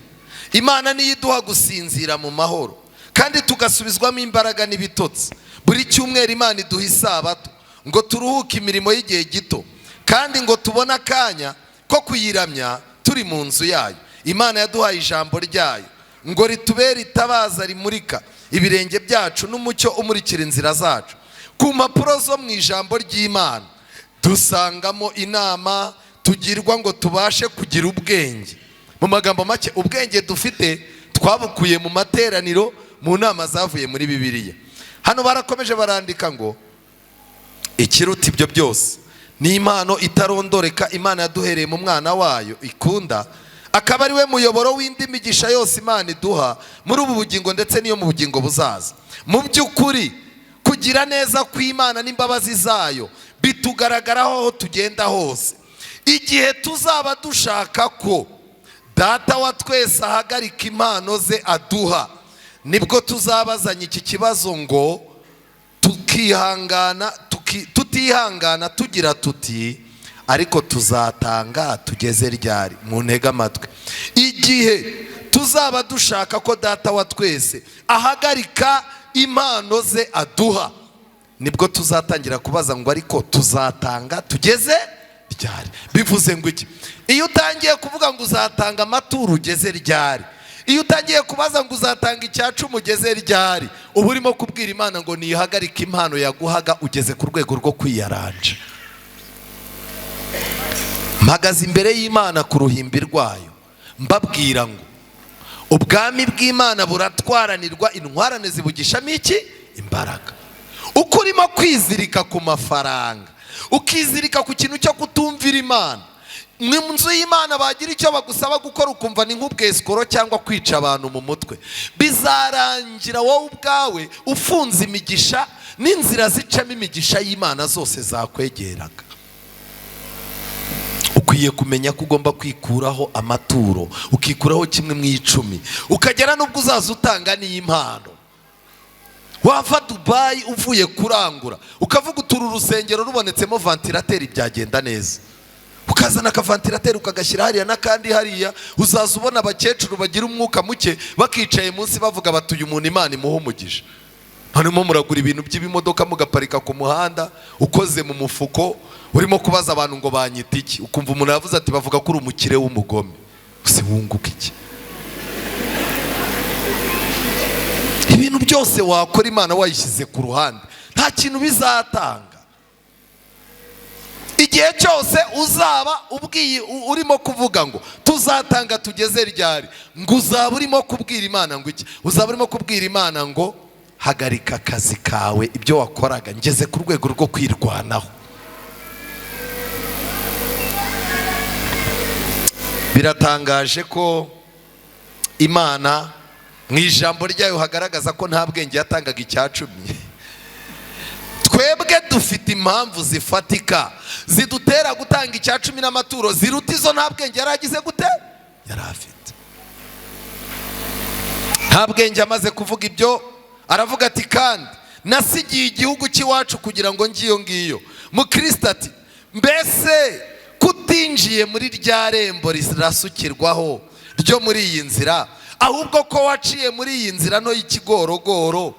Imana niyo iduha gusinzira mu mahoro kandi tugasubizwamo imbaraga n'ibitotsi. Buri cyumweru Imana iduha isabato ngo turuhuke imirimo y'igihe gito, kandi ngo tubone akanya ko kuyiramya turi mu nzu yayo. Imana yaduhaye ijambo ryayo ngo ritubere itabaza rimurika ibirenge byacu n'umucyo umurikira inzira zacu. Ku mpapuro zo mu ijambo ry'Imana dusangamo inama tugirwa ngo tubashe kugira ubwenge. Mu magambo make, ubwenge dufite twabukuye mu materaniro, mu nama zavuye muri Bibiliya. Hano barakomeje barandika ngo ikiruta ibyo byose ni impano itarondoreka Imana yaduhereye mu mwana wayo ikunda, akaba ari we muyoboro w'indi migisha yose Imana iduha muri ubu bugingo ndetse n'iyo mu bugingo buzaza. Mu by'ukuri kugira neza kw'Imana n'imbabazi zayo bitugaragaraho aho tugenda hose. Igihe tuzaba dushaka ko Data wa twese ahagarika impano ze aduha, nibwo tuzabazanya iki kibazo ngo tutihangana tugira tuti ariko tuzatanga tugeze ryari? Mu ntege amatwi. Igihe tuzaba dushaka ko Data wa twese ahagarika impano ze aduha, nibwo tuzatangira kubaza ngo ariko tuzatanga tugeze ryari? Bivuze ngo iki? Iyo utangiye kuvuga ngo uzatanga amaturo ugeze ryari? Iyo utangiye kubaza ngo uzatanga icya 10 ugeze ryari? Ubu urimo kubwira Imana ngo nihagarike impano yaguhaga, ugeze ku rwego rwo kwiyaranja. Mpagaze imbere y'Imana ku ruhimbi rwayo mbabwira ngo ubwami bw'Imana buratwaranirwa, intwarane zibugishamo iki? Imbaraga. Uko urimo kwizirika ku mafaranga, ukizirika ku kintu cyo kutumvira Imana, mu nzu y'Imana bagira icyo bagusaba gukora ukumva ni nk'ubwesikoro cyangwa kwica abantu mu mutwe, bizarangira wowe ubwawe ufunze imigisha n'inzira zicamo imigisha y'Imana zose zakwegeraga. Ukwiye kumenya ko ugomba kwikuraho amaturo, ukikuraho 1/10, ukagera n'ubwo uzaza utanga n'impano. Wava Dubai uvuye kurangura ukavuga uturu urusengero rubonetsemo ventilateri byagenda neza, ukazana akaventilateri ukagashyira hariya n'akandi hariya, uzaza ubona abakecuru bagira umwuka muke bakicaye munsi bavuga bati uyu muntu Imana imuha umugisha. Hanyuma muragura ibintu by'ibimodoka mugaparika ku muhanda ukoze mu mufuko, urimo kubaza abantu ngo banyita iki, ukumva umuntu yavuze ati bavuga ko uri umukire w'umugome. Use wunguka iki? ibintu byose wakora Imana wayishyize ku ruhande nta kintu bizatanga. Igihe cyose uzaba ubwiye urimo kuvuga ngo tuzatanga tugeze ryari, ngo uzaba urimo kubwira Imana ngo iki, uzaba urimo kubwira Imana ngo hagarika akazi kawe, ibyo wakoraga ngeze ku rwego rwo kwirwanaho. Biratangaje ko Imana mu ijambo ryayo hagaragaza ko nta bwenge yatangaga icyacumi. Twebwe dufite impamvu zifatika zidutera gutanga icyacumi n'amaturo ziruta izo nta bwenge yaragize gute yari afite. Nta bwenge amaze kuvuga ibyo aravuga ati kandi nasigiye igihugu cy'iwacu kugira ngo ngiyo ngiyo. Mukristo ati mbese kutinjiye muri rya rembo rirasukirwaho ryo muri iyi nzira, ahubwo ko waciye muri iyi nzira no y'ikigorogoro,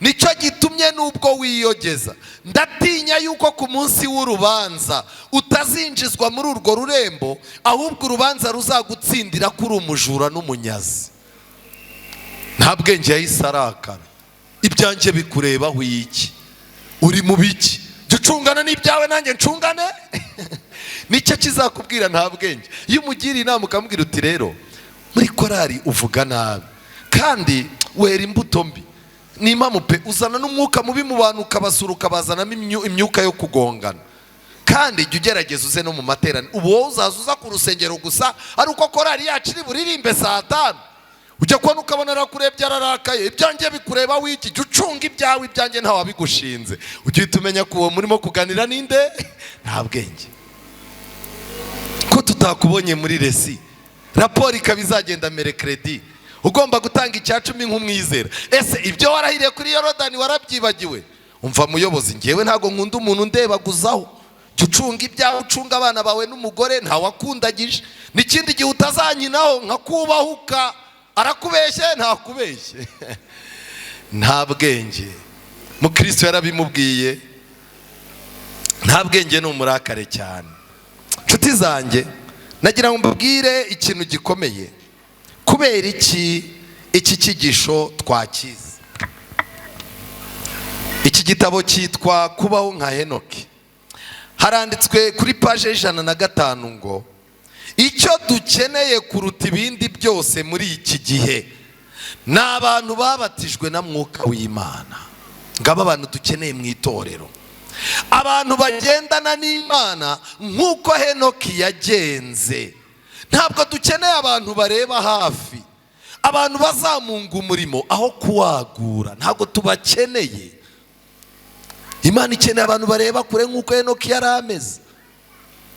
nicyo gitumye nubwo wiyogeza ndatinya yuko ku munsi w'urubanza utazinjizwa muri urwo rurembo, ahubwo urubanza ruzagutsindira kuri umujura n'umunyazi. Nta bwenge yahise arakara. Ibyanjye bikurebaho iki? Uri mu biki? Jya ucungana n'ibyawe nanjye ncungane. Nicyo kizakubwira nta bwenge. Iyo umugiriye inama ukamubwira uti rero muri korari uvuga nabi kandi wera imbuto mbi, ni impamvu pe uzana n'umwuka mubi mu bantu ukabasura ukabazanamo imyuka yo kugongana, kandi jya ugerageza uze no mu materaniro. Ubu wowe uzaza uza ku rusengero gusa ari uko korari yacu iri buririmbe saa 5, ujya kubona ukabona arakurebye ararakaye. Ibyanjye bikureba wiki, jya ucunga ibyawe, ibyanjye ntawe abigushinze. Ujye utumenya ko uwo murimo kuganira ninde nta bwenge. Ko tutakubonye muri resi raporo ikaba izagenda merekredi ugomba gutanga icyacumi nk'umwizera. Ese ibyo warahiriye kuri Yorodani warabyibagiwe? Umva muyobozi, ngewe ntago nkunda umuntu ndebaguzaho. Jya ucunga ibyawe, ucunga abana bawe n'umugore ntawakundagije. N'ikindi gihe utazanyinaho nkakubahuka arakubeshye ntakubeshye. Nta bwenge. Mukristo yarabimubwiye, nta bwenge ni umurakare cyane. Nshuti zanjye, nagira ngo mbabwire ikintu gikomeye. Kubera iki cyigisho twakize. Iki gitabo cyitwa Kubaho nka Henoki. Haranditswe kuri page 105 ngo icyo dukeneye kuruta ibindi byose muri iki gihe ni abantu babatijwe na mwuka w'Imana. Ngaba abantu dukeneye mu itorero, abantu bagendana n'Imana nk'uko Henoki yagenze. Ntabwo dukeneye abantu bareba hafi, abantu bazamunga umurimo aho kuwagura. Ntabwo tubakeneye. Imana ikeneye abantu bareba kure nk'uko Henoki yari ameze.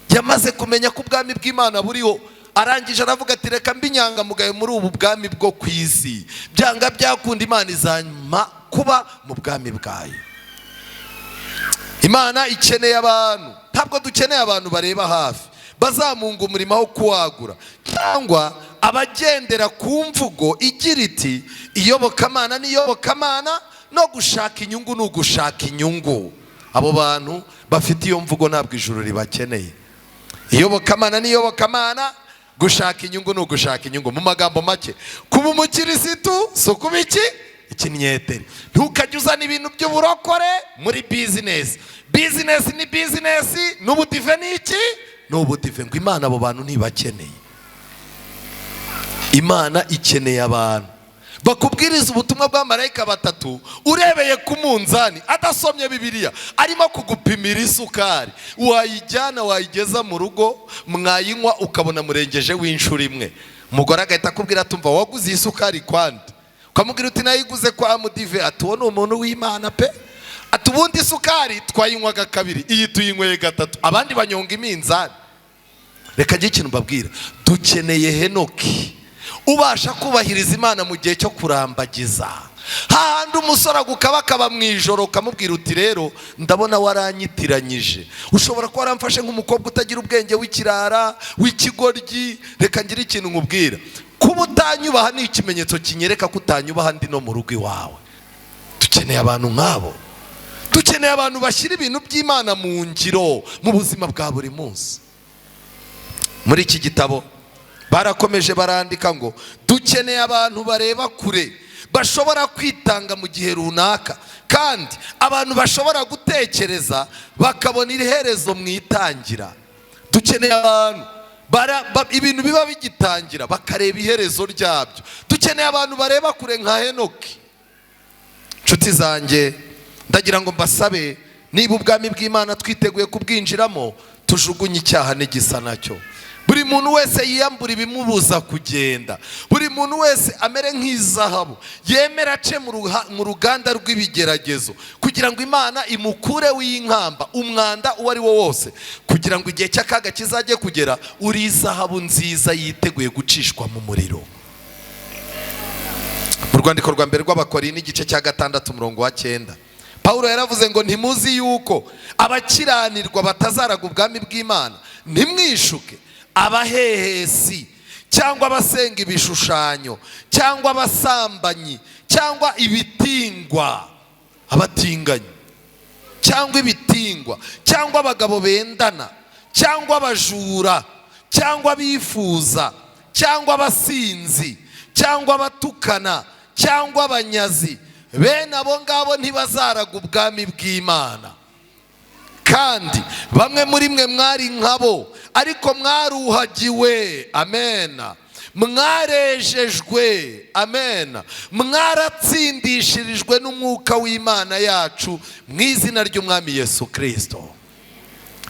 Yamaze kumenya ko ubwami bw'Imana buriho, arangije aravuga ati reka mbinyangamugaye muri ubu bwami bwo ku isi, byanga byakunda Imana izanyuma kuba mu bwami bwayo. Imana ikeneye abantu. Ntabwo dukeneye abantu bareba hafi bazamunga umurimo aho kuwagura, cyangwa abagendera ku mvugo igira iti iyobokamana n'iyobokamana no gushaka inyungu n'ugushaka inyungu. Abo bantu bafite iyo mvugo ntabwo ijuru ribakeneye. Iyobokamana n'iyobokamana, gushaka inyungu n'ugushaka inyungu. Mu magambo make, kuba umukirisitu so kuba ikinyetere. Ntukajye uzana ibintu by'uburokore muri business. Business ni business, n'ubudive ni iki? N'ubudive. Ngo Imana abo bantu ntibakeneye. Imana ikeneye abantu bakubwiriza ubutumwa bwa marayika batatu urebeye ku munzani, adasomye Bibiliya, arimo kugupimira isukari. Wayijyana wayigeza mu rugo mwayinywa ukabona murengeje w'inshuro imwe. Umugore agahita akubwira tumva waguze isukari kwande, ukamubwira uti nayiguze kwa mudive. Ati uwo ni umuntu w'Imana pe. Ati ubundi isukari twayinywaga 2, iyi tuyinyweye 3, abandi banyonga iminzani. Reka njye ikintu mbabwira, dukeneye Henoki ubasha kubahiriza Imana mu gihe cyo kurambagiza. Hahandi umusore agukabakaba mu ijoro ukamubwira uti rero ndabona waranyitiranyije. Ushobora kuba waramfashe nk'umukobwa utagira ubwenge w'ikirara w'ikigoryi. Reka ngira ikintu nkubwira, kuba utanyubaha ni ikimenyetso kinyereka ko utanyubaha ndi no mu rugo iwawe. Dukeneye abantu nk'abo. Dukeneye abantu bashyira ibintu by'Imana mu ngiro mu buzima bwa buri munsi. Muri iki gitabo barakomeje barandika ngo dukeneye abantu bareba kure, bashobora kwitanga mu gihe runaka, kandi abantu bashobora gutekereza bakabona iherezo mu itangira. Dukeneye abantu ibintu biba bigitangira bakareba iherezo ryabyo. Dukeneye abantu bareba kure nka Henoki. Nshuti zanjye, ndagira ngo mbasabe, niba ubwami bw'Imana twiteguye kubwinjiramo, tujugunye icyaha n'igisa nacyo. Buri muntu wese yiyambura ibimubuza kugenda. Buri muntu wese amere nk'izahabu, yemera ace mu ruganda rw'ibigeragezo, kugira ngo Imana imukure w'inkamba umwanda uwo ari wo wose, kugira ngo igihe cy'akaga kizajye kugera uri izahabu nziza yiteguye gucishwa mu muriro. Mu rwandiko rwa mbere rw'Abakorinto igice cya 6:9, Pawulo yaravuze ngo ntimuzi yuko abakiranirwa batazaraga ubwami bw'Imana? Ntimwishuke abahehesi cyangwa abasenga ibishushanyo cyangwa abasambanyi cyangwa ibitingwa, abatinganyi cyangwa ibitingwa cyangwa abagabo bendana cyangwa abajura cyangwa abifuza cyangwa abasinzi cyangwa abatukana cyangwa abanyazi, bene abo ngabo ntibazaraga ubwami bw'Imana. Kandi bamwe muri mwe mwari nkabo, ariko mwaruhagiwe, amena, mwarejejwe, amena, mwaratsindishirijwe n'umwuka w'Imana yacu mu izina ry'Umwami Yesu Kristo.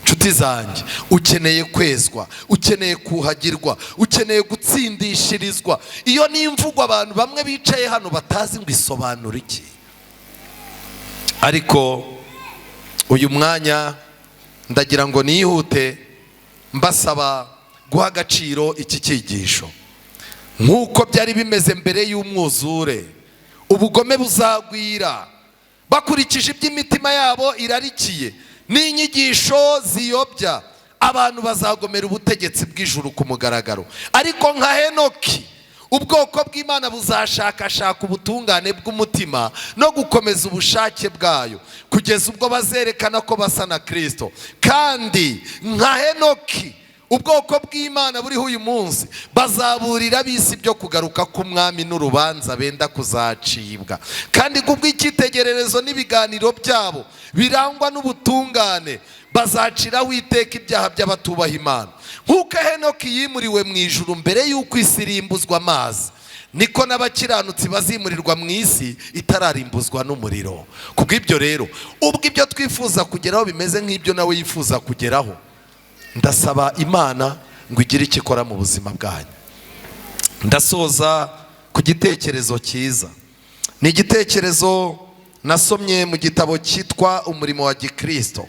Nshuti zanjye, ukeneye kwezwa, ukeneye kuhagirwa, ukeneye gutsindishirizwa. Iyo ni imvugo abantu bamwe bicaye hano batazi ngo isobanura iki. Ariko uyu mwanya ndagira ngo nihute mbasaba guha agaciro iki cyigisho. Nk'uko byari bimeze mbere y'umwuzure, ubugome buzagwira bakurikije iby'imitima yabo irarikiye n'inyigisho ziyobya. Abantu bazagomera ubutegetsi bw'ijuru ku mugaragaro. Ariko nka Henoki, ubwoko bw'Imana buzashakashaka ubutungane bw'umutima no gukomeza ubushake bwayo, kugeza ubwo bazerekana ko basa na Kristo. Kandi nka Henoki, ubwoko bw'Imana buriho uyu munsi bazaburira ab'isi byo kugaruka k'Umwami n'urubanza benda kuzacibwa. Kandi kubw'icyitegererezo n'ibiganiro byabo birangwa n'ubutungane, bazaciraho iteka ibyaha by'abatubaha Imana. Nk'uko Henoki yimuriwe mu ijuru mbere y'uko isi irimbuzwa amazi, niko n'abakiranutsi bazimurirwa mu isi itararimbuzwa n'umuriro. Kubw'ibyo rero, ubwo ibyo twifuza kugeraho bimeze nk'ibyo nawe yifuza kugeraho, ndasaba Imana ngo igire icyo ikora mu buzima bwanyu. Ndasoza ku gitekerezo cyiza. Ni igitekerezo nasomye mu gitabo cyitwa Umurimo wa Gikristo.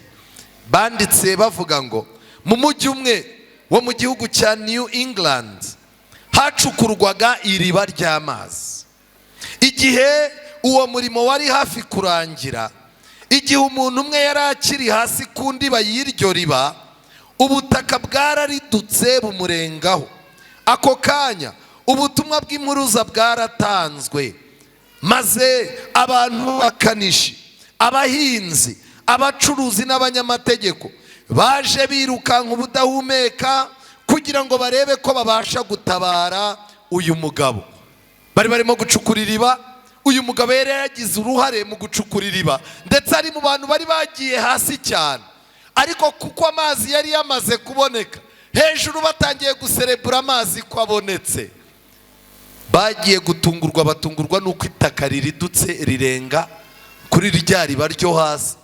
Banditse bavuga ngo mu mujyi umwe wo mu gihugu cya New England hacukurwaga iriba ry'amazi. Igihe uwo murimo wari hafi kurangira, igihe umuntu umwe yari akiri hasi ku ndiba y'iryo riba, ubutaka bwararidutse bumurengaho. Ako kanya ubutumwa bw'impuruza bwaratanzwe, maze abantu bakanishi, abahinzi, abacuruzi n'abanyamategeko baje birukanka ubudahumeka kugira ngo barebe ko babasha gutabara uyu mugabo. Bari barimo gucukura iriba. Uyu mugabo yari yagize uruhare mu gucukura iriba, ndetse ari mu bantu bari bagiye hasi cyane. Ariko kuko amazi yari yamaze kuboneka, hejuru batangiye guserebura amazi ko abonetse, bagiye gutungurwa. Batungurwa nuko itaka riridutse rirenga kuri rya riba ryo hasi.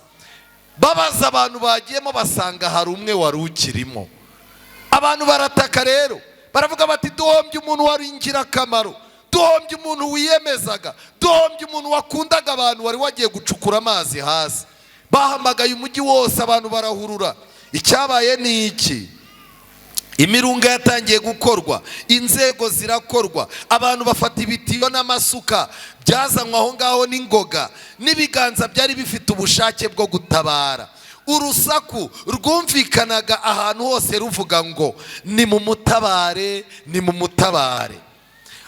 Babaza abantu bagiyemo, basanga hari umwe wari ukirimo. Abantu barataka rero, baravuga bati duhombye umuntu wari ingirakamaro, duhombye umuntu wiyemezaga, duhombye umuntu wakundaga abantu wari wagiye gucukura amazi hasi. Bahamagaye umujyi wose, abantu barahurura. Icyabaye ni iki? Imirunga yatangiye gukorwa, inzego zirakorwa, abantu bafata ibitiyo n'amasuka byazanywe aho ngaho n'ingoga, n'ibiganza byari bifite ubushake bwo gutabara. Urusaku rwumvikanaga ahantu hose ruvuga ngo ni mu mutabare, ni mu mutabare.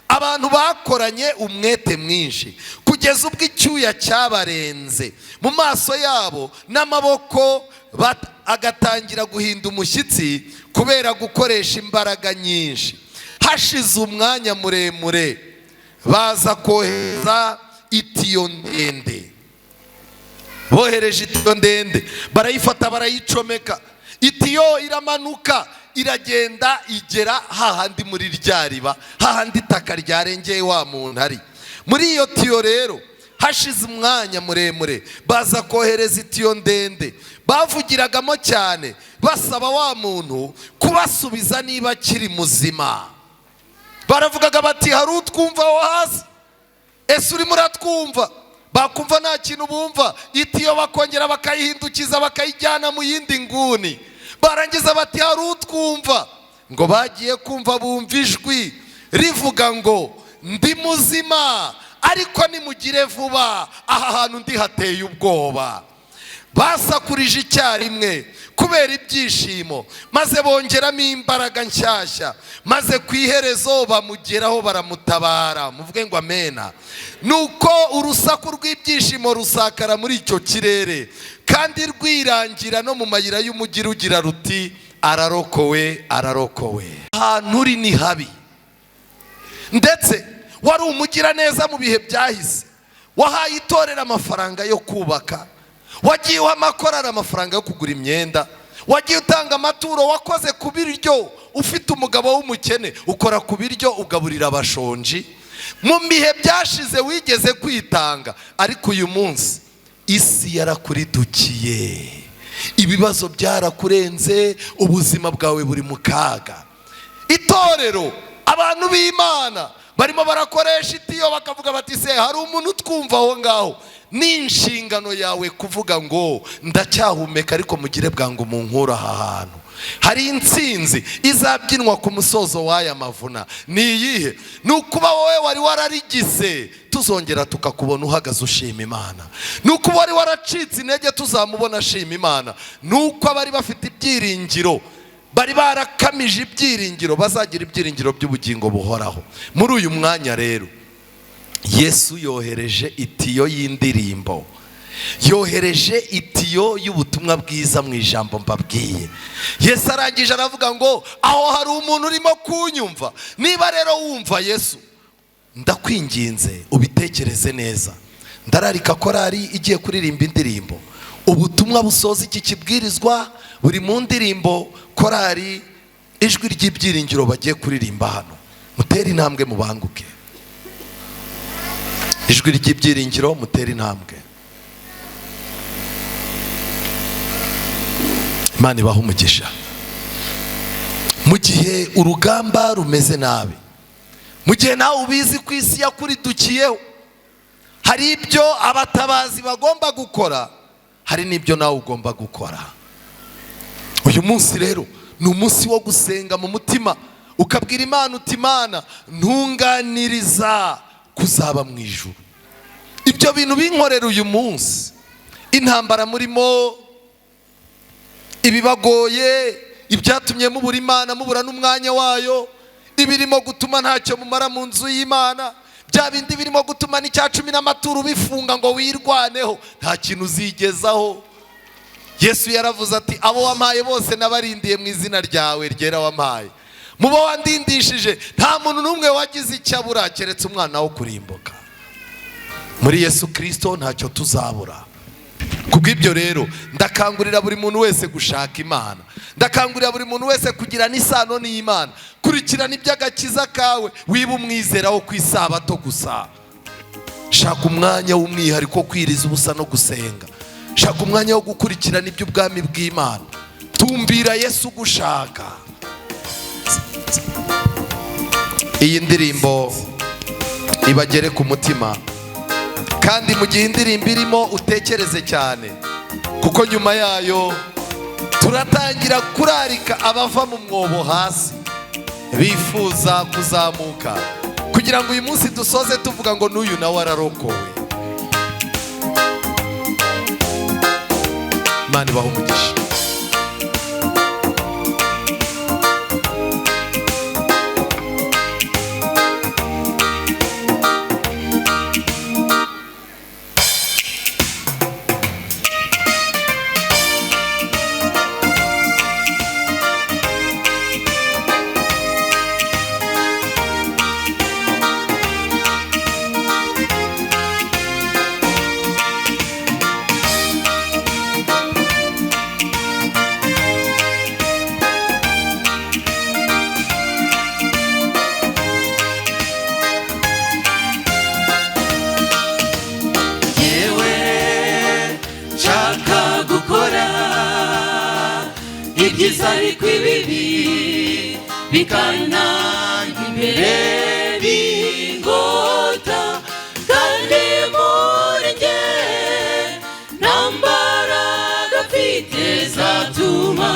Abantu bakoranye umwete mwinshi kugeza ubwo icyuya cyabarenze mu maso yabo n'amaboko, agatangira guhinda umushyitsi kubera gukoresha imbaraga nyinshi. Hashize umwanya muremure, baza kohereza itiyo ndende. Bohereje itiyo ndende, barayifata barayicomeka, itiyo iramanuka iragenda igera hahandi muri rya riba, hahandi itaka ryarengeye wa muntu ari. Muri iyo tiyo rero hashize umwanya muremure, baza kohereza itiyo ndende, bavugiragamo cyane basaba wa muntu kubasubiza niba akiri muzima. Baravugaga bati hari utwumva aho hasi, ese urimo uratwumva? Bakumva nta kintu bumva, itiyo bakongera bakayihindukiza bakayijyana mu yindi nguni. Barangiza bati hari utwumva, ngo bagiye kumva bumva ijwi rivuga ngo ndi muzima ariko nimugire vuba, aha hantu ndi hateye ubwoba. Basakurije icyarimwe kubera ibyishimo, maze bongeramo imbaraga nshyashya, maze ku iherezo bamugeraho baramutabara. Muvuge ngo amena. Nuko urusaku rw'ibyishimo rusakara muri icyo kirere, kandi rwirangira no mu mayira y'umujyi rugira ruti ararokowe, ararokowe. Ahantu uri ni habi, ndetse wari umugira neza mu bihe byahise, wahaye itorero amafaranga yo kubaka, wagiye uha amakorari amafaranga yo kugura imyenda, wagiye utanga amaturo, wakoze ku biryo, ufite umugabo w'umukene ukora ku biryo ugaburira abashonji. Mu bihe byashize wigeze kwitanga, ariko uyu munsi isi yarakuridukiye, ibibazo byarakurenze, ubuzima bwawe buri mu kaga. Itorero, abantu b'Imana barimo barakoresha itiyo, bakavuga bati se hari umuntu utwumva aho ngaho. Ni inshingano yawe kuvuga ngo ndacyahumeka ariko mugire bwangu munkura aha hantu. Hari intsinzi izabyinwa ku musozo w'aya mavuna. Ni iyihe? Ni ukuba wowe wari wararigize tuzongera tukakubona uhagaze ushima Imana. Ni ukuba wari waracitse intege tuzamubona ashima Imana. Ni uko abari bafite ibyiringiro, bari barakamije ibyiringiro, bazagira ibyiringiro by'ubugingo buhoraho. Muri uyu mwanya rero Yesu yohereje itiyo y'indirimbo, yohereje itiyo y'ubutumwa bwiza mu ijambo mbabwiye. Yesu arangije aravuga ngo aho hari umuntu urimo kunyumva, niba rero wumva Yesu, ndakwinginze ubitekereze neza. Ndararika korari igiye kuririmba indirimbo, ubutumwa busoza iki kibwirizwa buri mu ndirimbo korari ijwi ry'ibyiringiro bagiye kuririmba hano. Mutere intambwe mubanguke, ijwi ry'ibyiringiro mutere intambwe. Imana ibaha umugisha. Mu gihe urugamba rumeze nabi, mu gihe nawe ubizi ko isi yakuridukiyeho, hari ibyo abatabazi bagomba gukora, hari n'ibyo nawe ugomba gukora. Uyu munsi rero ni umunsi wo gusenga mu mutima, ukabwira Imana uti Imana ntunganiriza kuzaba mu ijuru. Ibyo bintu binkorera uyu munsi, intambara murimo, ibibagoye, ibyatumye mubura Imana, mubura n'umwanya wayo, ibirimo gutuma ntacyo mumara mu nzu y'Imana, bya bindi birimo gutuma n'icya 10 n'amaturo bifunga ngo wirwaneho, nta kintu uzigezaho. Yesu yaravuze ati abo wampaye bose nabarindiye mu izina ryawe ryera wampaye. Mubo wandindishije nta muntu n'umwe wagize icyo abura keretse umwana wo kurimbuka. Muri Yesu Kristo ntacyo tuzabura. Kubw'ibyo rero ndakangurira buri muntu wese gushaka Imana, ndakangurira buri muntu wese kugira n'isano n'Imana, kurikirana iby'agakiza kawe, wiba umwizera wo ku isabato gusa. Shaka umwanya w'umwihariko kwiriza ubusa no gusenga, shaka umwanya wo gukurikirana iby'ubwami bw'Imana. Tumbira Yesu gushaka. Iyi ndirimbo ibagere ku mutima, kandi mu gihe indirimbo irimo utekereze cyane, kuko nyuma yayo turatangira kurarika abava mu mwobo hasi bifuza kuzamuka, kugira ngo uyu munsi dusoze tuvuga ngo n'uyu nawe ararokowe. Imana ibahe umugisha. ibyiza ariko ibibi bikananga imbere bingota kandi muri njye nta mbaraga mfite zatuma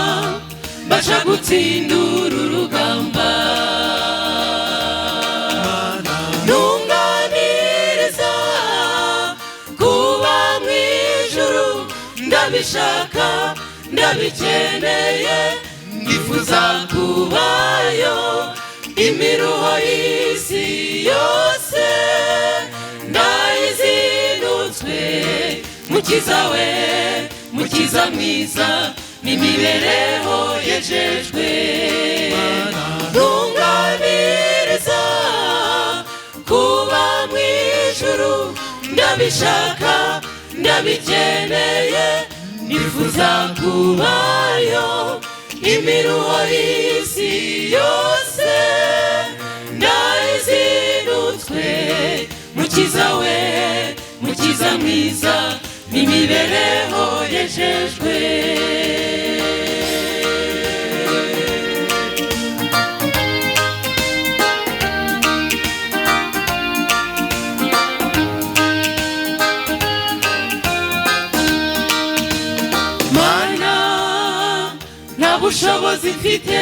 mbasha gutsindura urugamba ntunganiriza kuba mu ijuru ndabishaka ndabikeneye ndifuza kubayo imiruho y'isi yose ndayizinutswe mukiza we mukiza mwiza n'imibereho yejejwe ntunganiriza kuba mu ijuru ndabishaka ndabikeneye nifuza kubayo imiruho y'isi yose ndayizinutswe mukiza we mukiza mwiza n'imibereho yejejwe ubushobozi mfite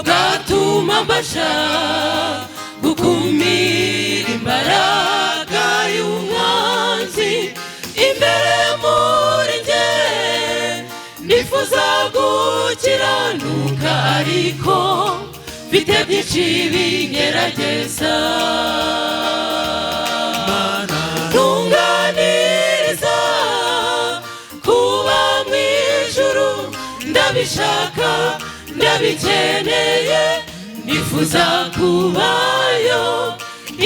bwatuma mbasha gukumira imbaraga y'umwanzi imbere muri njye nifuza gukiranuka ariko mfite byinshi bingerageza ntunganiriza kuba mu ijuru ndabishaka ndabikeneye nifuza kubayo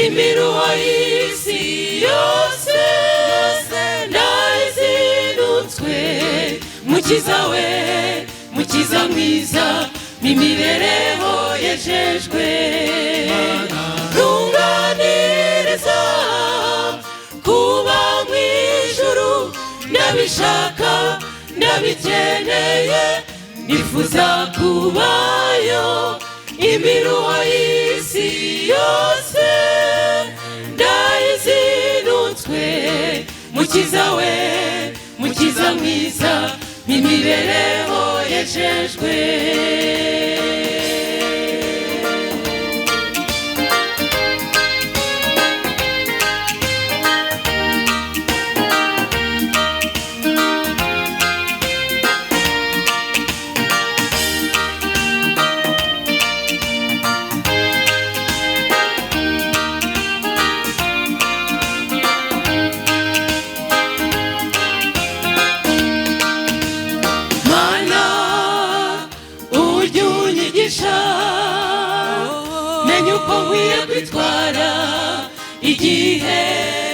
imiruho y'isi yose ndayizinutswe mukiza we mukiza mwiza n'imibereho yejejwe ntunganiriza kuba mu ijuru ndabishaka ndabikeneye nifuza kubayo imiruho y'isi yose ndayizinutswe mukiza we mukiza mwiza n'imibereho yejejwe kwitwara igihe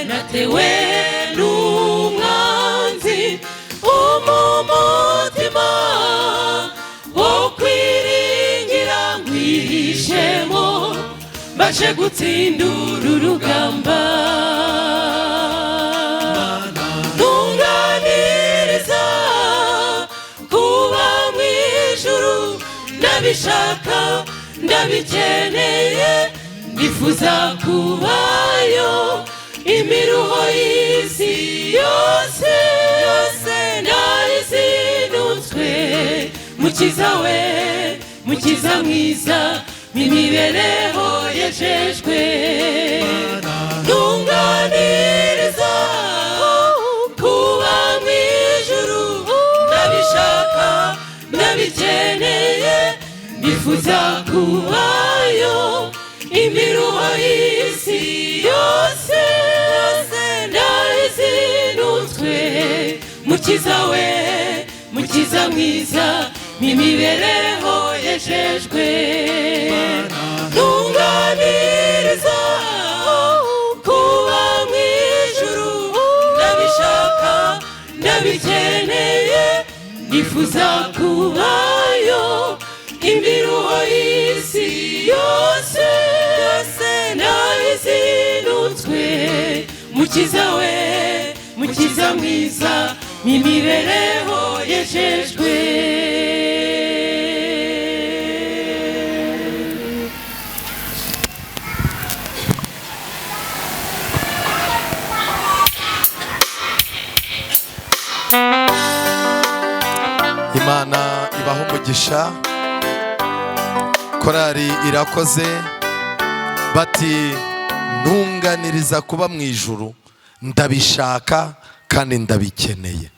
natewe n'umwanzi umutima wo kwiringira ngwihishemo mbashe gutsindura urugamba ntunganiriza kuba mu ijuru ndabishaka ndabikeneye nifuza kubayo imiruho y'isi yose ndayizinutswe mukiza we mukiza mwiza n'imibereho yejejwe ntunganiriza kuba mu ijuru ndabishaka ndabikeneye nifuza kubayo imiruho y'isi yose ndayizinutswe mukiza we mukiza mwiza n'imibereho yejejwe ntunganiriza kuba mu ijuru ndabishaka ndabikeneye nifuza kubayo imiruho y'isi yose ndayizinutswe mukiza we mukiza mwiza n'imibereho yejejwe Imana ibaho umugisha. Korari irakoze bati ntunganiriza kuba mu ijuru, ndabishaka kandi ndabikeneye.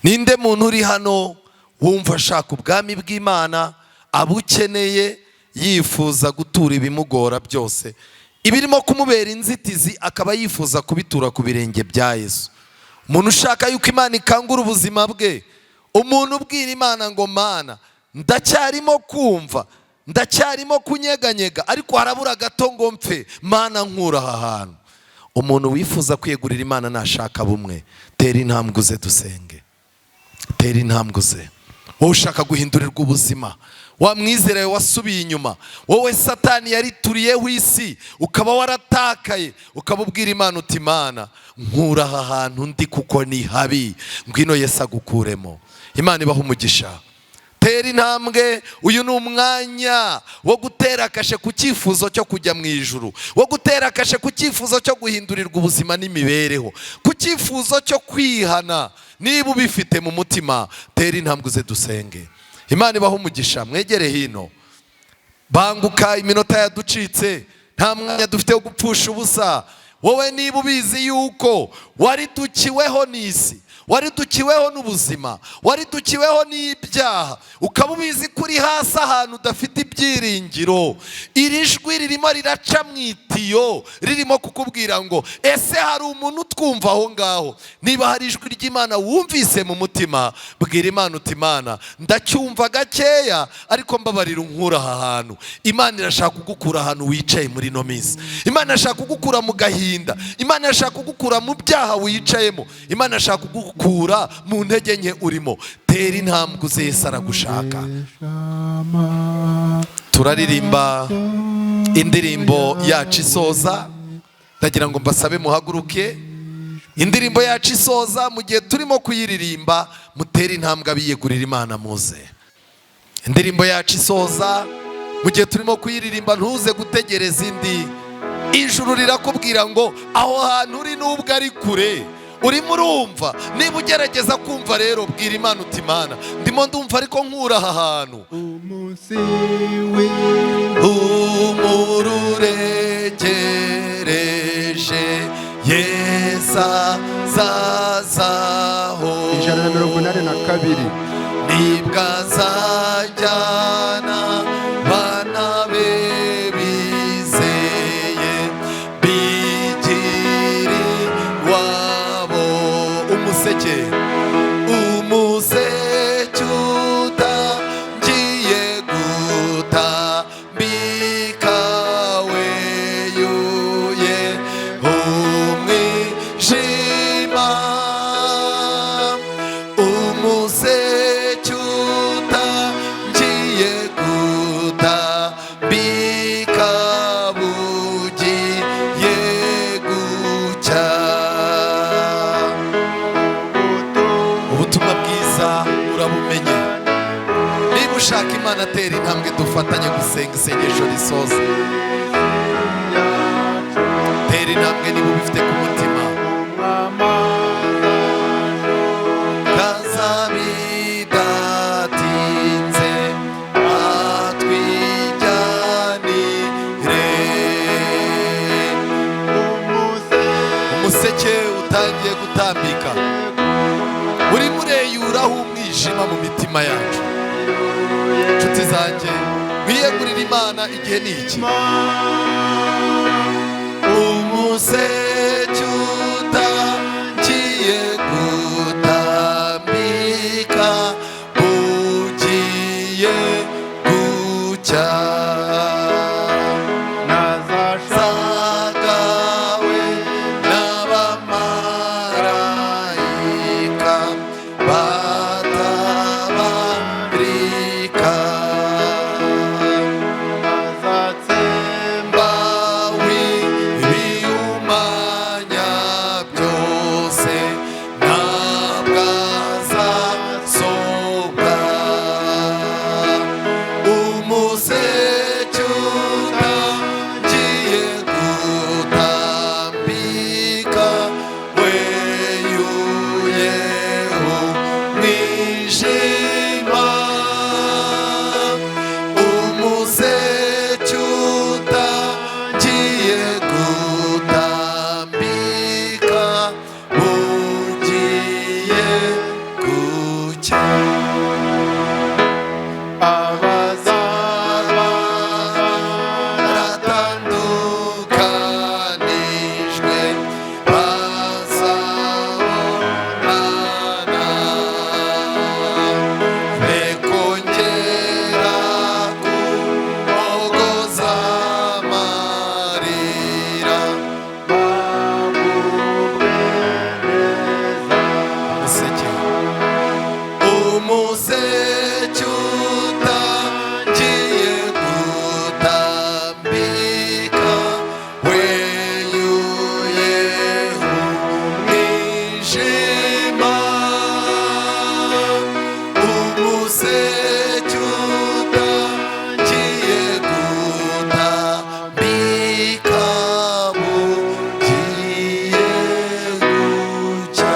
Ninde muntu uri hano wumva ashaka ubwami bw'Imana, abukeneye, yifuza gutura ibimugora byose, ibirimo kumubera inzitizi akaba yifuza kubitura ku birenge bya Yesu? Umuntu ushaka yuko Imana ikangura ubuzima bwe, umuntu ubwira Imana ngo Mana ndacyarimo kumva, ndacyarimo kunyeganyega, ariko harabura gato ngo mpfe, Mana nkura aha hantu. Umuntu wifuza kwiyegurira Imana nashaka bumwe, tera intambwe uze dusenge. Tera intambwe uze. Wowe ushaka guhindurirwa ubuzima, wa mwizera wasubiye inyuma, wowe Satani yarituriyeho isi ukaba waratakaye, ukaba ubwira Imana uti Mana nkura aha hantu ndi kuko ni habi, ngwino Yesu agukuremo. Imana ibaho umugisha. Tera intambwe. Uyu ni umwanya wo gutera kashe ku cyifuzo cyo kujya mu ijuru, wo gutera kashe ku cyifuzo cyo guhindurirwa ubuzima n'imibereho, ku cyifuzo cyo kwihana. Niba ubifite mu mutima, tera intambwe uze dusenge. Imana ibaho umugisha. Mwegere hino. Banguka, iminota yaducitse, nta mwanya dufite wo gupfusha ubusa. Wowe niba ubizi yuko waridukiweho n'isi, waridukiweho n'ubuzima, waridukiweho n'ibyaha, ukaba ubizi kuri hasi ahantu udafite ibyiringiro, iri jwi ririmo riraca mu itiyo, ririmo kukubwira ngo ese hari umuntu utwumva aho ngaho? Niba hari ijwi ry'Imana wumvise mu mutima, bwira Imana uti Imana ndacyumva gakeya, ariko mbabarira unkura aha hantu. Imana irashaka kugukura ahantu wicaye muri ino minsi. Imana irashaka kugukura mu gahinda. Imana irashaka kugukura mu byaha wicayemo. Imana irashaka kugukura mu ntege nke urimo. Tera intambwe uze, Yesu aragushaka. Turaririmba indirimbo yacu isoza. Ndagira ngo mbasabe muhaguruke. Indirimbo yacu isoza, mu gihe turimo kuyiririmba mutere intambwe abiyegurira Imana muze. Indirimbo yacu isoza, mu gihe turimo kuyiririmba ntuze gutegereza indi. Ijuru rirakubwira ngo aho hantu uri nubwo ari kure, urimo urumva. Niba ugerageza kumva rero, bwira Imana uti Imana ndimo ndumva ariko nkura aha hantu. Umunsi w'imperuka umururegereje Yesu azazaho. 182 nibwo azajyana bana be bizeye bigiri wabo. Umuseke utangiye gutambika weyuye umwijima. Umuseke utangiye gutambika bugiye gucya. Ubutumwa bwiza urabumenye. Niba ushaka Imana, tera intambwe dufatanye gusenga isengesho risoza. Tera intambwe niba ubifite ku mutima. Kazabidatinze atwijyanire. Umuseke utangiye gutambika, urimo ureyuraho umwijima mu mitima yacu. Inshuti zanjye, mwiyegurire Imana igihe ni iki. Umuseke utangiye gutambika bugiye gucya. Zagawe n'abamarayika batabarika. Mbawi bihumanya umuseke utangiye gutambika weyuye umwijima, umuseke utangiye gutambika bugiye gucya.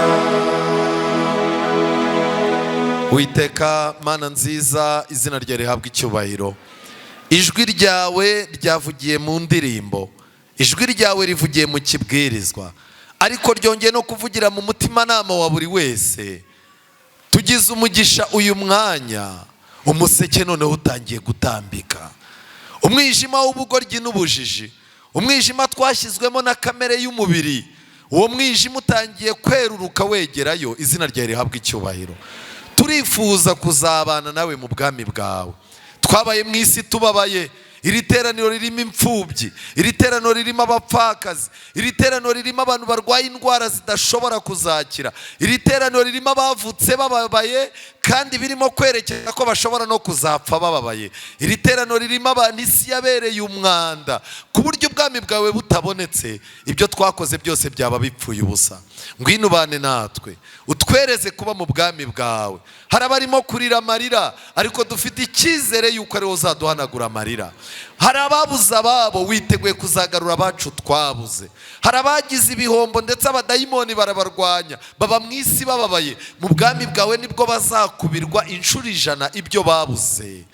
Uwiteka Mana nziza, izina ryawe rihabwa icyubahiro. Ijwi ryawe ryavugiye mu ndirimbo, ijwi ryawe rivugiye mu kibwirizwa, ariko ryongeye no kuvugira mu mutimanama wa buri wese. Tugize umugisha uyu mwanya, umuseke noneho utangiye gutambika. Umwijima w'ubugoryi n'ubujiji, umwijima twashyizwemo na kamere y'umubiri, uwo mwijima utangiye kweruruka wegerayo. Izina ryawe rihabwa icyubahiro. Turifuza kuzabana nawe mu bwami bwawe. Twabaye mu isi tubabaye, iri teraniro ririmo imfubyi, iri teraniro ririmo abapfakazi, iri teraniro ririmo abantu barwaye indwara zidashobora kuzakira, iri teraniro ririmo abavutse bababaye kandi birimo kwerekeza ko bashobora no kuzapfa bababaye. Iri teraniro ririmo abantu isi yabereye umwanda ku buryo ubwami bwawe butabonetse ibyo twakoze byose byaba bipfuye ubusa. Ngwino ubane natwe, utwereze kuba mu bwami bwawe. Hari abarimo kurira amarira, ariko dufite icyizere yuko ariwo uzaduhanagura amarira. Hari ababuze ababo, witeguye kuzagarura abacu twabuze. Hari abagize ibihombo ndetse abadayimoni barabarwanya, baba mu isi bababaye. Mu bwami bwawe nibwo bazakubirwa inshuro 100 ibyo babuze.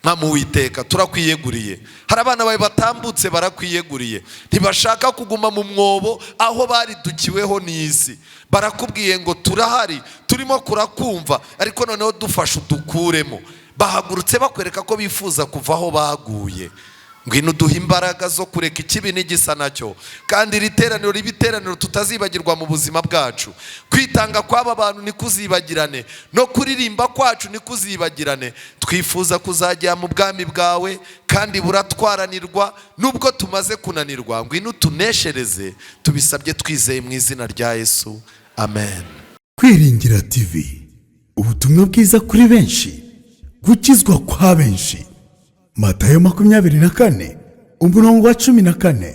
Mwami Uwiteka, turakwiyeguriye. Hari abana bawe batambutse barakwiyeguriye, ntibashaka kuguma mu mwobo aho baridukiweho n'isi. Barakubwiye ngo turahari, turimo kurakumva, ariko noneho dufashe udukuremo. Bahagurutse bakwereka ko bifuza kuva aho baguye. Ngwino duhe imbaraga zo kureka ikibi n'igisa nacyo, kandi iri teraniro ribe iteraniro tutazibagirwa mu buzima bwacu. Kwitanga kw'aba bantu nikuzibagirane, no kuririmba kwacu nikuzibagirane. Twifuza kuzajya mu bwami bwawe, kandi buratwaranirwa nubwo tumaze kunanirwa. Ngwino tuneshereze, tubisabye twizeye mu izina rya Yesu, amen. Kwiringira TV, ubutumwa bwiza kuri benshi, gukizwa kwa benshi. Matayo 24:14.